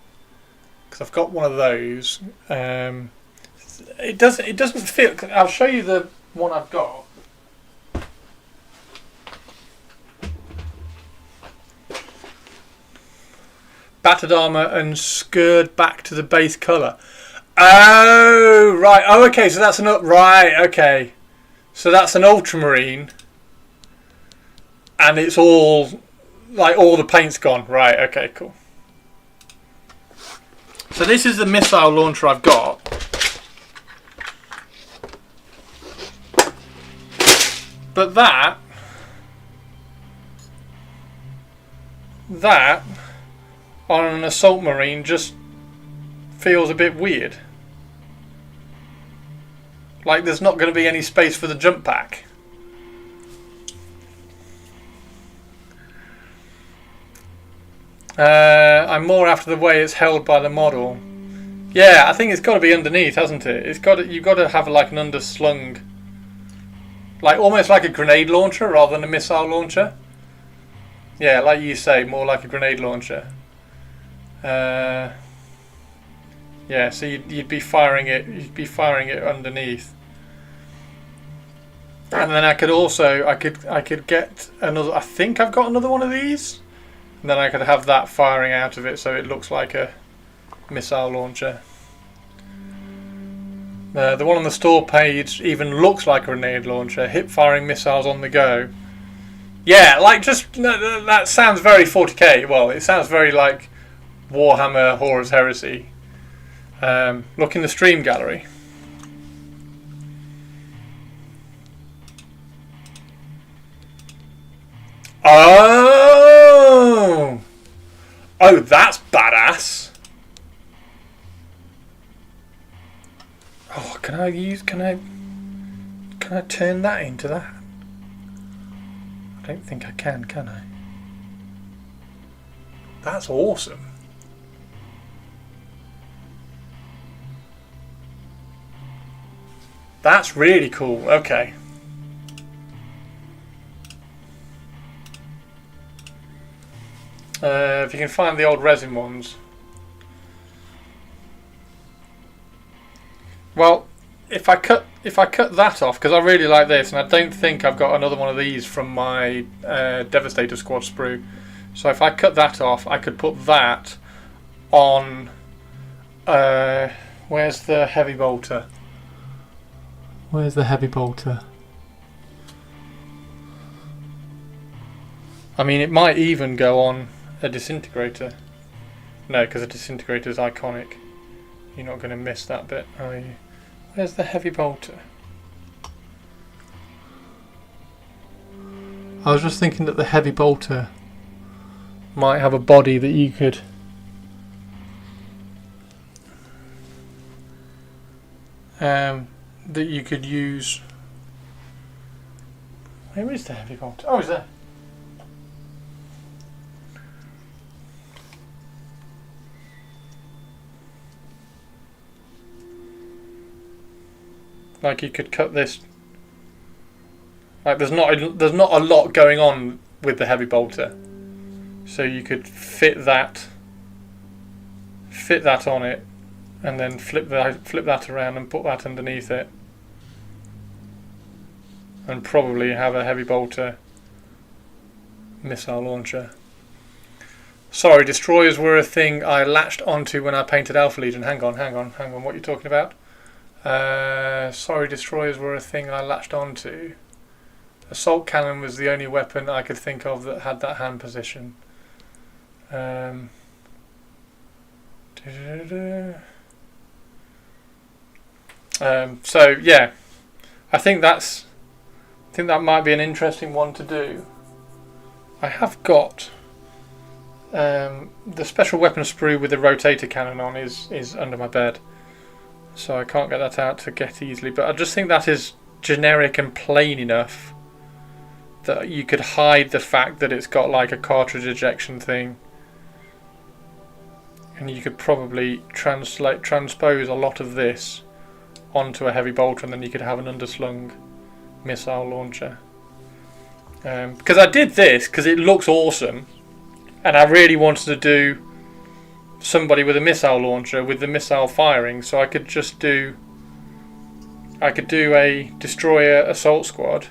Because I've got one of those. It doesn't feel. I'll show you the one I've got. Battered armour and scurred back to the base colour. Oh right. Oh okay. So that's an right. Okay. So that's an ultramarine. And it's all like all the paint's gone. Right. Okay. Cool. So this is the missile launcher I've got. But that on an assault marine just feels a bit weird. Like there's not going to be any space for the jump pack. I'm more after the way it's held by the model. Yeah, I think it's got to be underneath, hasn't it? You've got to have like an underslung, like almost like a grenade launcher rather than a missile launcher. Yeah, like you say, more like a grenade launcher. Yeah, so you'd be firing it. You'd be firing it underneath. And then I could get another. I think I've got another one of these. And then I could have that firing out of it so it looks like a missile launcher. The one on the store page even looks like a grenade launcher. Hip firing missiles on the go. Yeah, like just that sounds very 40k. Well, it sounds very like Warhammer Horus Heresy. Look in the stream gallery. Oh! Oh, that's badass. can I turn that into that? I don't think I can I? That's awesome. That's really cool. Okay. If you can find the old resin ones. Well, if I cut that off, because I really like this, and I don't think I've got another one of these from my Devastator Squad sprue. So if I cut that off, I could put that on. Where's the heavy bolter? Where's the heavy bolter? I mean, it might even go on a disintegrator. No, because a disintegrator is iconic. You're not going to miss that bit, are you? Where's the heavy bolter? I was just thinking that the heavy bolter might have a body that you could use. Where is the heavy bolter? Oh, it's there. Like you could cut this. Like there's not a lot going on with the heavy bolter, so you could fit that on it, and then flip that around and put that underneath it, and probably have a heavy bolter missile launcher. Sorry, destroyers were a thing I latched onto when I painted Alpha Legion. Hang on. What are you talking about? Sorry, destroyers were a thing I latched onto. Assault cannon was the only weapon I could think of that had that hand position. So yeah, I think that might be an interesting one to do. I have got the special weapon sprue with the rotator cannon on is under my bed. So I can't get that out to get easily, but I just think that is generic and plain enough that you could hide the fact that it's got like a cartridge ejection thing, and you could probably transpose a lot of this onto a heavy bolter, and then you could have an underslung missile launcher. Because I did this because it looks awesome, and I really wanted to do somebody with a missile launcher with the missile firing, so I could do a destroyer assault squad.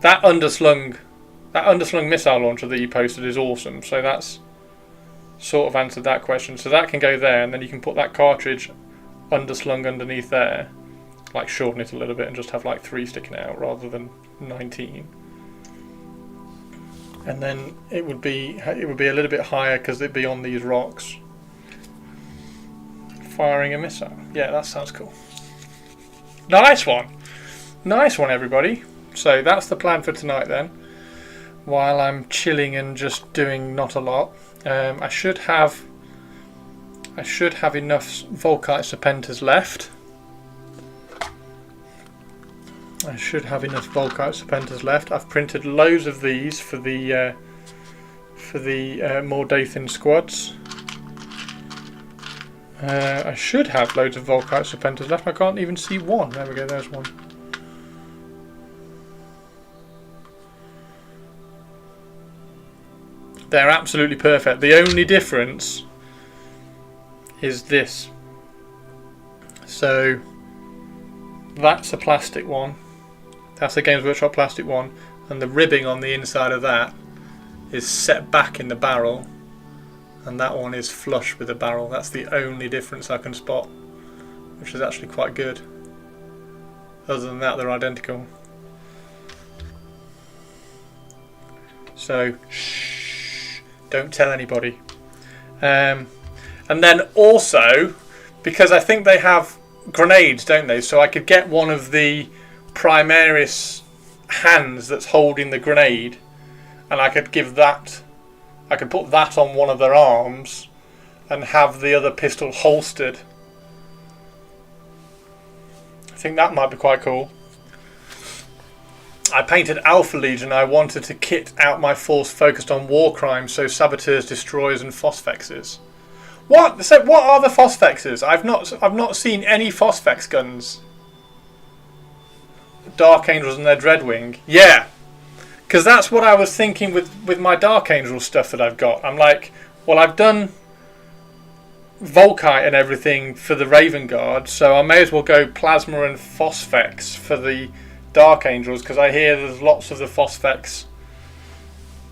That underslung missile launcher that you posted is awesome, so that's sort of answered that question. So that can go there, and then you can put that cartridge underslung underneath there, like shorten it a little bit and just have like 3 sticking out rather than 19. And then it would be a little bit higher because it'd be on these rocks, firing a missile. Yeah, that sounds cool. Nice one, everybody. So that's the plan for tonight then. While I'm chilling and just doing not a lot, I should have enough Volkite Serpentas left. I've printed loads of these for the Mordathan squads. I should have loads of Volkite Serpentas left. I can't even see one. There we go. There's one. They're absolutely perfect. The only difference is this. So that's a plastic one. That's the Games Workshop plastic one, and the ribbing on the inside of that is set back in the barrel, and that one is flush with the barrel. That's the only difference I can spot, which is actually quite good. Other than that, they're identical. So shh, don't tell anybody. And then also, because I think they have grenades, don't they? So I could get one of the Primaris hands that's holding the grenade, and I could put that on one of their arms and have the other pistol holstered. think that might be quite cool. I painted Alpha Legion. I wanted to kit out my force focused on war crimes, so saboteurs, destroyers, and phosphaxes. What? So what are the phosphaxes? I've not seen any phosphax guns. Dark Angels and their Dreadwing. Yeah, because that's what I was thinking with my Dark Angel stuff that I've got. I'm like, well, I've done Volkite and everything for the Raven Guard, so I may as well go Plasma and Phosphax for the Dark Angels, because I hear there's lots of the Phosphax.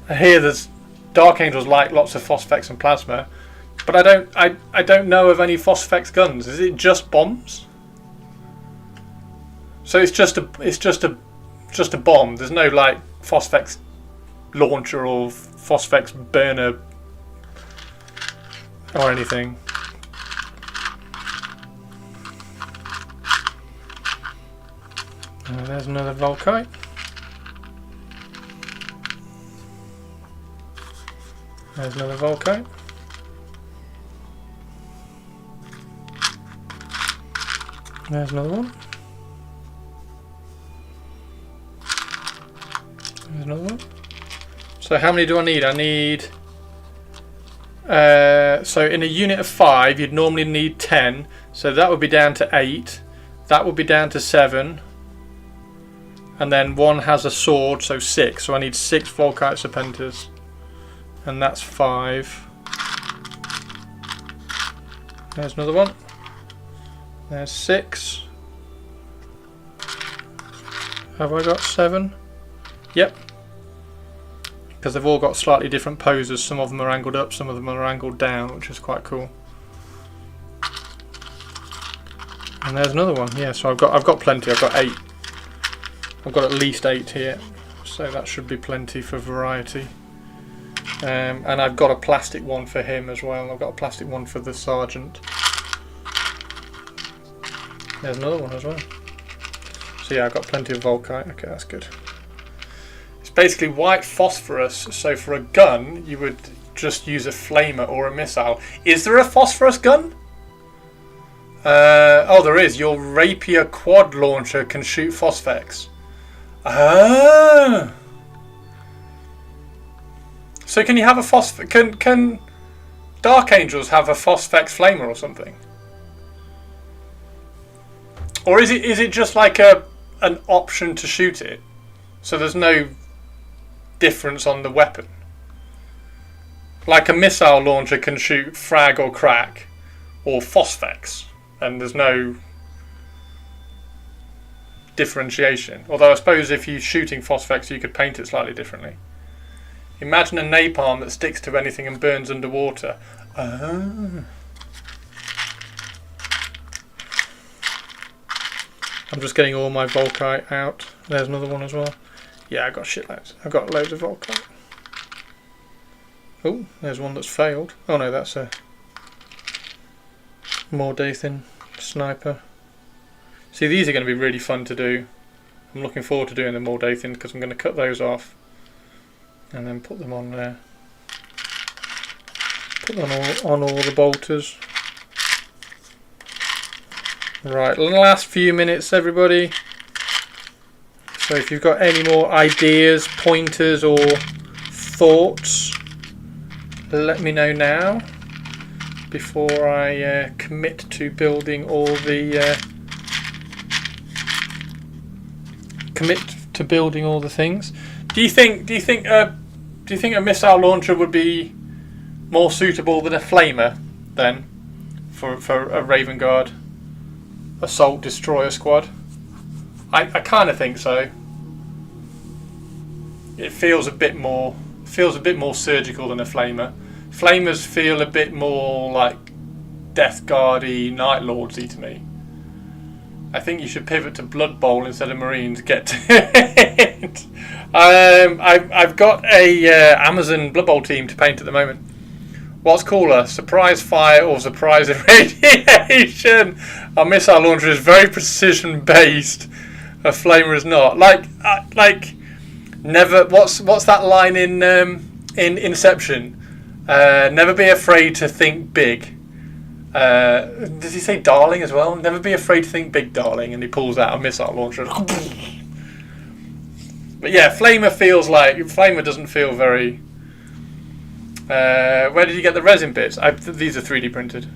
I hear there's Dark Angels like lots of Phosphax and Plasma, but I don't know of any Phosphax guns. Is it just bombs? So it's just a bomb. There's no like Phosphax launcher or Phosphax burner or anything. There's another Volkite. There's another Volkite. There's another one. There's another one. So how many do I need? I need... so in a unit of 5, you'd normally need 10. So that would be down to 8. That would be down to 7. And then one has a sword, so 6. So I need 6 Volkite Serpentas. And that's 5. There's another one. There's 6. Have I got 7? Yep. Because they've all got slightly different poses. Some of them are angled up, some of them are angled down, which is quite cool. And there's another one. Yeah, so I've got plenty. I've got 8. I've got at least 8 here, so that should be plenty for variety. And I've got a plastic one for him as well. I've got a plastic one for the sergeant. There's another one as well. So yeah, I've got plenty of Volkite. Okay, that's good. It's basically white phosphorus, so for a gun you would just use a flamer or a missile. Is there a phosphorus gun? Oh, there is. Your Rapier quad launcher can shoot Phosphax. Ah. So can you have a can Dark Angels have a Phosphax flamer or something? Or is it just like an option to shoot it? So there's no difference on the weapon. Like a missile launcher can shoot frag or crack or Phosphax, and there's no differentiation. Although I suppose if you're shooting Phosphax you could paint it slightly differently. Imagine a napalm that sticks to anything and burns underwater. Ah. I'm just getting all my Volkite out. There's another one as well. Yeah, I got shitloads. I've got loads of Volkite. Oh, there's one that's failed. Oh no, that's a Mordathan sniper. See, these are going to be really fun to do. I'm looking forward to doing the Mordathan because I'm going to cut those off and then put them on there. Put them on all the bolters. Right, last few minutes, everybody. So if you've got any more ideas, pointers or thoughts, let me know now before I commit to building all the things. Do you think a missile launcher would be more suitable than a flamer then for a Raven Guard assault destroyer squad? I kind of think so. It feels a bit more surgical than a flamer. Flamers feel a bit more like Death Guard-y, Night Lords-y to me. I think you should pivot to Blood Bowl instead of Marines. Get to it. I've got a Amazon Blood Bowl team to paint at the moment. What's cooler, surprise fire or surprise irradiation? Our missile launcher is very precision based. A flamer is not. Like never. What's that line in Inception? Never be afraid to think big. Does he say darling as well? Never be afraid to think big, darling. And he pulls out a missile launcher. But yeah, Flamer doesn't feel very... where did you get the resin bits? These are 3D printed.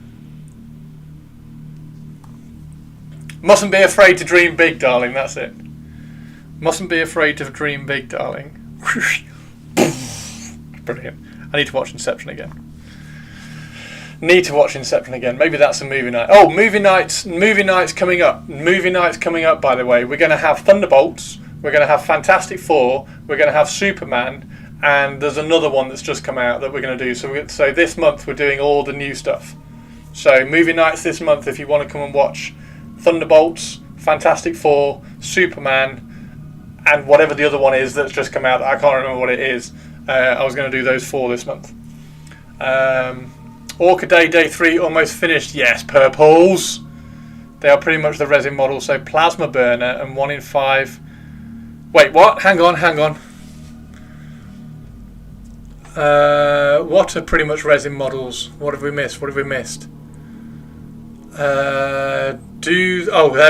Mustn't be afraid to dream big, darling. That's it. Mustn't be afraid to dream big, darling. Brilliant. I need to watch Inception again. Maybe that's a movie night. Oh, movie nights coming up. Movie nights coming up, by the way. We're going to have Thunderbolts. We're going to have Fantastic Four. We're going to have Superman. And there's another one that's just come out that we're going to do. So this month we're doing all the new stuff. So movie nights this month, if you want to come and watch Thunderbolts, Fantastic Four, Superman, and whatever the other one is that's just come out. I can't remember what it is. I was going to do those 4 this month. Orca Day 3 almost finished. Yes, purples. They are pretty much the resin model. So Plasma Burner and 1 in 5. Wait, what? Hang on. What are pretty much resin models? What have we missed? There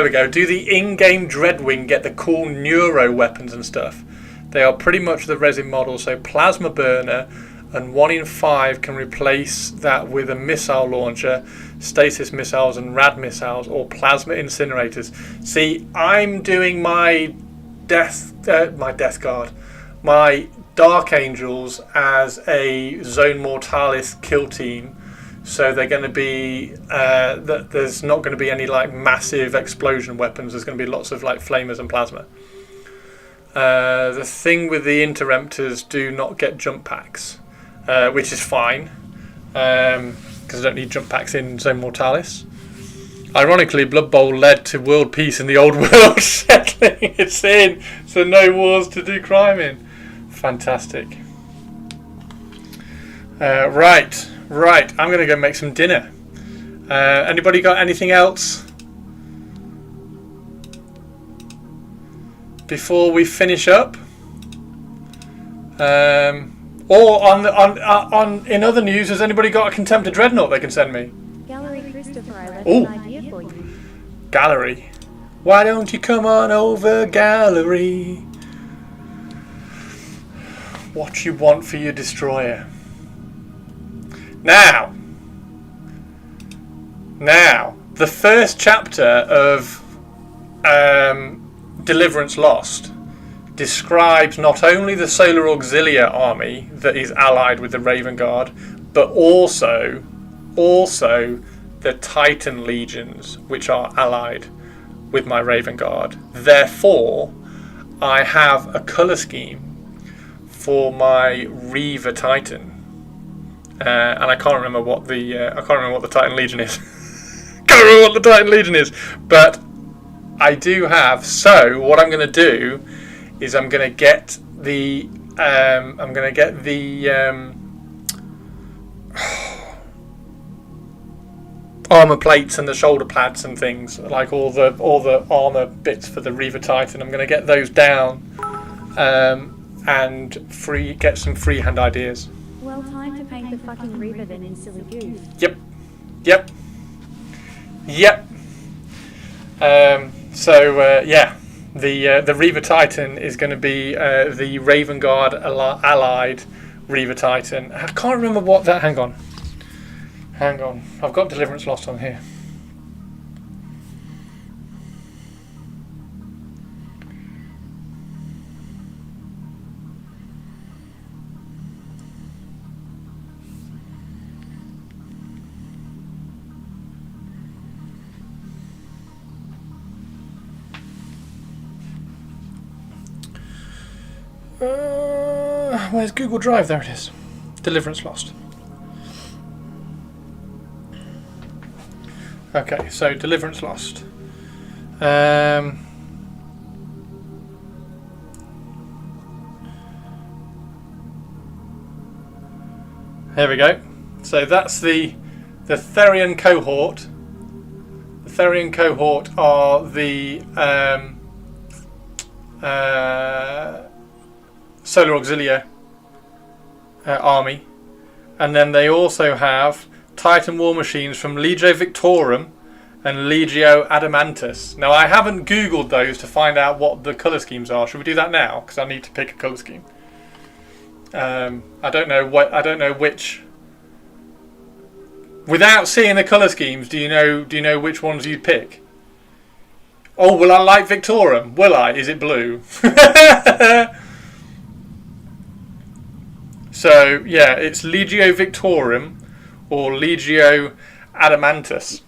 we go. Do the in-game Dreadwing get the cool neuro weapons and stuff? They are pretty much the resin model. So Plasma Burner and 1 in 5 can replace that with a missile launcher, stasis missiles and rad missiles, or plasma incinerators. See, I'm doing my Death Guard, my Dark Angels as a Zone Mortalis kill team. So they're going to be there's not going to be any like massive explosion weapons. There's going to be lots of like flamers and plasma. The thing with the Interruptors do not get jump packs, which is fine because I don't need jump packs in Zone Mortalis. Ironically, Blood Bowl led to world peace in the old world, settling its in, so no wars to do crime in. Fantastic. Right. I'm going to go make some dinner. Anybody got anything else before we finish up? Or on in other news, has anybody got a Contemptor Dreadnought they can send me? Gallery Christopher, I left Ooh. an idea for you. Gallery. Why don't you come on over, Gallery? What you want for your destroyer? Now, the first chapter of Deliverance Lost describes not only the Solar Auxilia army that is allied with the Raven Guard, but also the Titan legions, which are allied with my Raven Guard. Therefore, I have a colour scheme for my Reaver Titan. And I can't remember what the Titan Legion is. But I do have. So what I'm going to do is I'm going to get the armor plates and the shoulder pads and things, like all the armor bits for the Reaver Titan. I'm going to get those down and get some freehand ideas. Well, time to paint the fucking Reaver then in silly goof. Yep. The Reaver Titan is going to be the Raven Guard allied Reaver Titan. I can't remember what that. Hang on. I've got Deliverance Lost on here. Where's Google Drive? There it is. Deliverance Lost. Okay, so Deliverance Lost. Here we go. So that's the Therian cohort. The Therian cohort are the Solar Auxilia army, and then they also have Titan war machines from Legio Victorum and Legio Adamantus. Now I haven't googled those to find out what the colour schemes are. Should we do that now? Because I need to pick a colour scheme. I don't know which. Without seeing the colour schemes, do you know which ones you'd pick? Oh, will I like Victorum? Will I? Is it blue? So yeah, it's Legio Victorum or Legio Adamantus.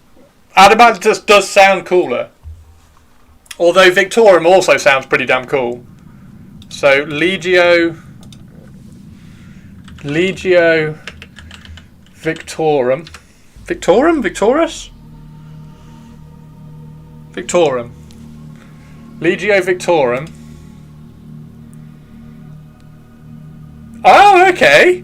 Adamantus does sound cooler, although Victorum also sounds pretty damn cool. So Legio Victorum. Victorum? Victorus? Victorum. Legio Victorum. Oh, okay.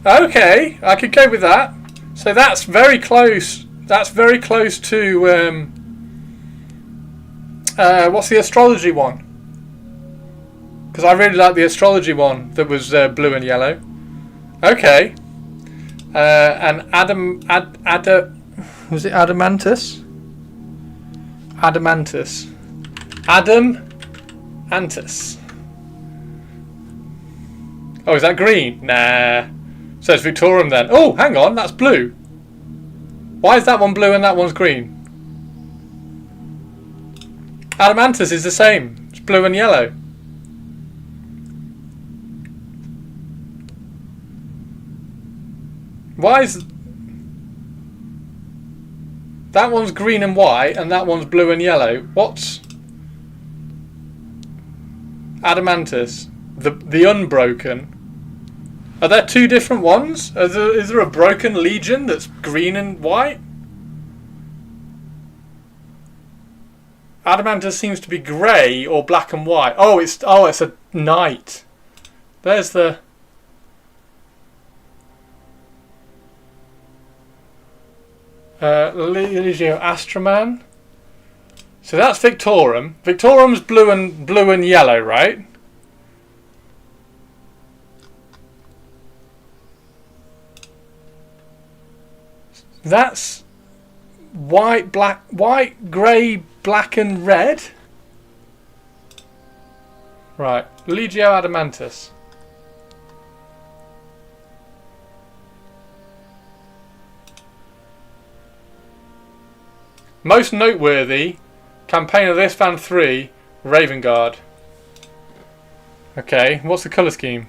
Okay, I could go with that. So that's very close. That's very close to what's the astrology one? Because I really like the astrology one that was blue and yellow. Okay. And was it Adamantus? Adamantus. Adamantus. Oh, is that green? Nah. So it's Victorum then. Oh, hang on, that's blue. Why is that one blue and that one's green? Adamantus is the same. It's blue and yellow. Why is that one's green and white and that one's blue and yellow? What's Adamantus? The unbroken. Are there two different ones? Is there a broken legion that's green and white? Adamantus seems to be grey or black and white. Oh, it's a knight. There's the Legio Astroman. So that's Victorum. Victorum's blue and yellow, right? That's white, grey, black and red. Right, Legio Adamantus. Most noteworthy campaign of this Fan 3, Raven Guard. Okay, what's the colour scheme?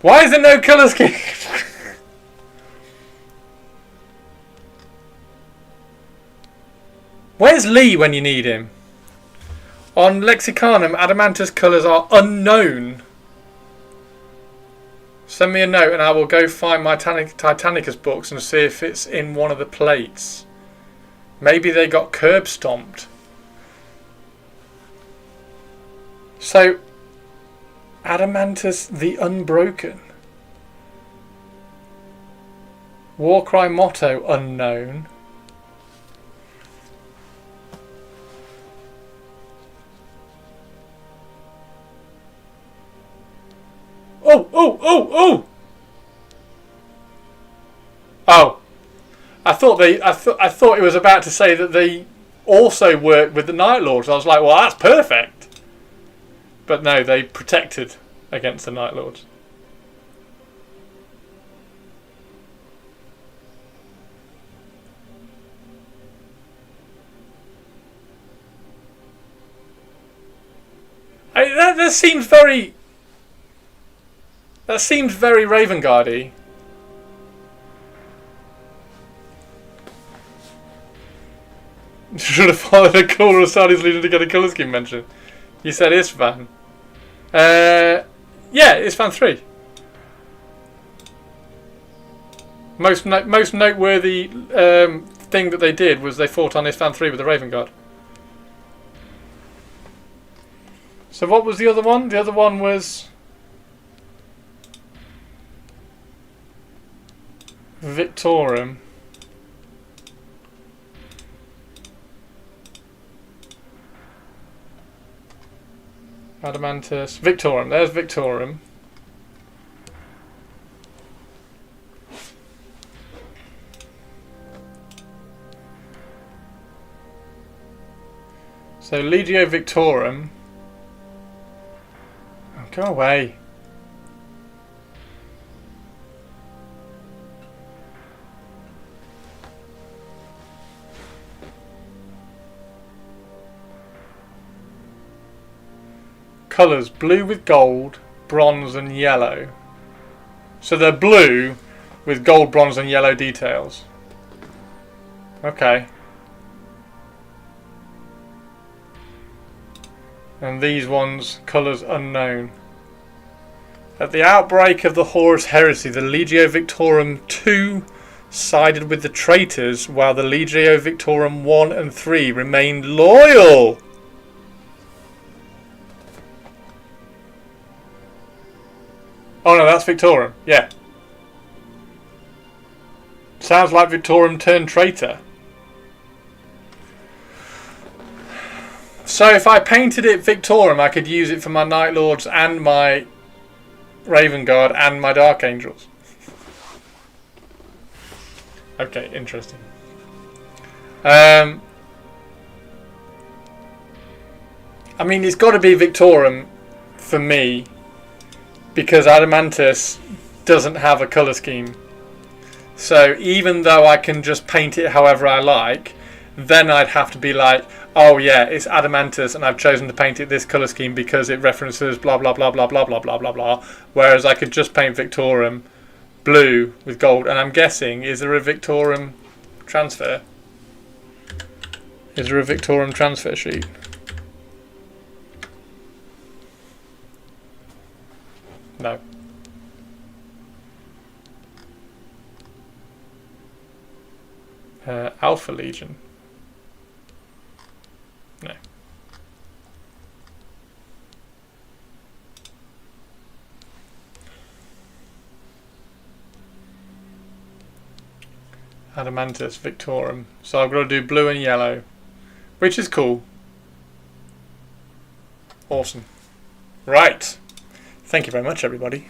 Why is there no colour scheme? Where's Lee when you need him? On Lexicanum, Adamantus colours are unknown. Send me a note and I will go find my Titanicus books and see if it's in one of the plates. Maybe they got curb stomped. So, Adamantus the Unbroken. Warcry motto unknown. Oh! Oh! I thought it was about to say that they also work with the Night Lords. I was like, well, that's perfect. But no, they protected against the Night Lords. That seems very. That seems very Raven Guard-y. Should have followed a call Rosali's leading to get a colour scheme mention. You said Isfan. Yeah, Isfan 3. Most noteworthy thing that they did was they fought on Isfan 3 with the Raven Guard. So what was the other one? The other one was Victorum. Adamantus. Victorum. There's Victorum. So Legio Victorum. Oh, go away. Colours blue with gold, bronze and yellow. So they're blue with gold, bronze and yellow details. Okay. And these ones, colours unknown. At the outbreak of the Horus Heresy, the Legio Victorum II sided with the traitors, while the Legio Victorum I and III remained loyal. Oh no, that's Victorum. Yeah. Sounds like Victorum turned traitor. So if I painted it Victorum, I could use it for my Night Lords and my Raven Guard and my Dark Angels. Okay, interesting. I mean, it's got to be Victorum for me, because Adamantus doesn't have a colour scheme. So even though I can just paint it however I like, then I'd have to be like, oh yeah, it's Adamantus and I've chosen to paint it this colour scheme because it references blah blah blah blah blah blah blah blah blah. Whereas I could just paint Victorum blue with gold. And I'm guessing, is there a Victorum transfer? Is there a Victorum transfer sheet? No. Alpha Legion. No. Adamantus Victorum. So I've got to do blue and yellow, which is cool. Awesome. Right. Thank you very much, everybody.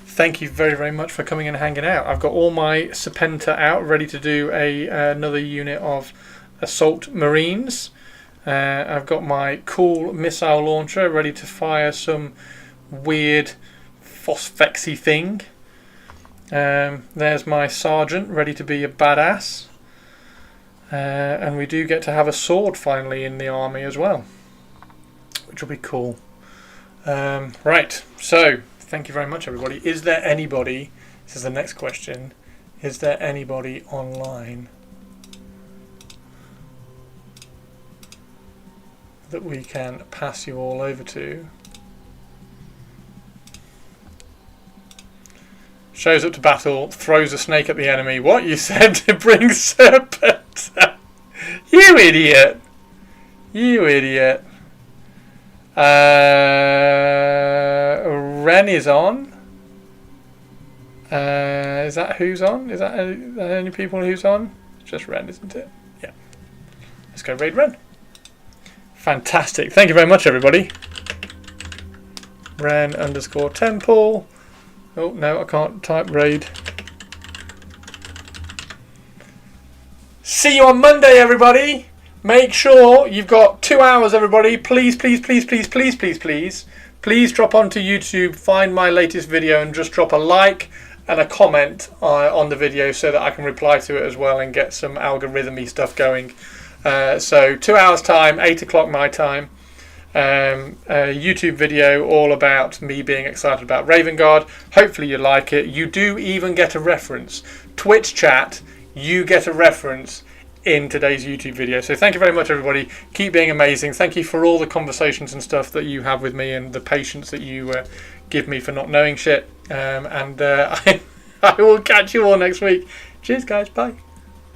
Thank you very, very much for coming and hanging out. I've got all my Serpenta out, ready to do another unit of Assault Marines. I've got my cool missile launcher ready to fire some weird phosphexy thing. There's my sergeant ready to be a badass. And we do get to have a sword finally in the army as well, which will be cool. Right, so thank you very much, everybody. Is there anybody, this is the next question, is there anybody online that we can pass you all over to? Shows up to battle, throws a snake at the enemy. What, you said to bring Serpent? You idiot! You idiot. Ren is on. Is that who's on? Is that any people who's on? It's just Ren, isn't it? Yeah. Let's go raid Ren. Fantastic. Thank you very much, everybody. Ren_temple. Oh, no, I can't type raid. See you on Monday, everybody. Make sure you've got 2 hours, everybody. Please, please, please, please, please, please, please. Please drop onto YouTube, find my latest video and just drop a like and a comment on the video so that I can reply to it as well and get some algorithmy stuff going. So 2 hours time, 8 o'clock my time. A YouTube video all about me being excited about Raven Guard. Hopefully you like it. You do even get a reference. Twitch chat, you get a reference in today's YouTube video. So thank you very much, everybody. Keep being amazing. Thank you for all the conversations and stuff that you have with me and the patience that you give me for not knowing shit. I will catch you all next week. Cheers, guys. Bye.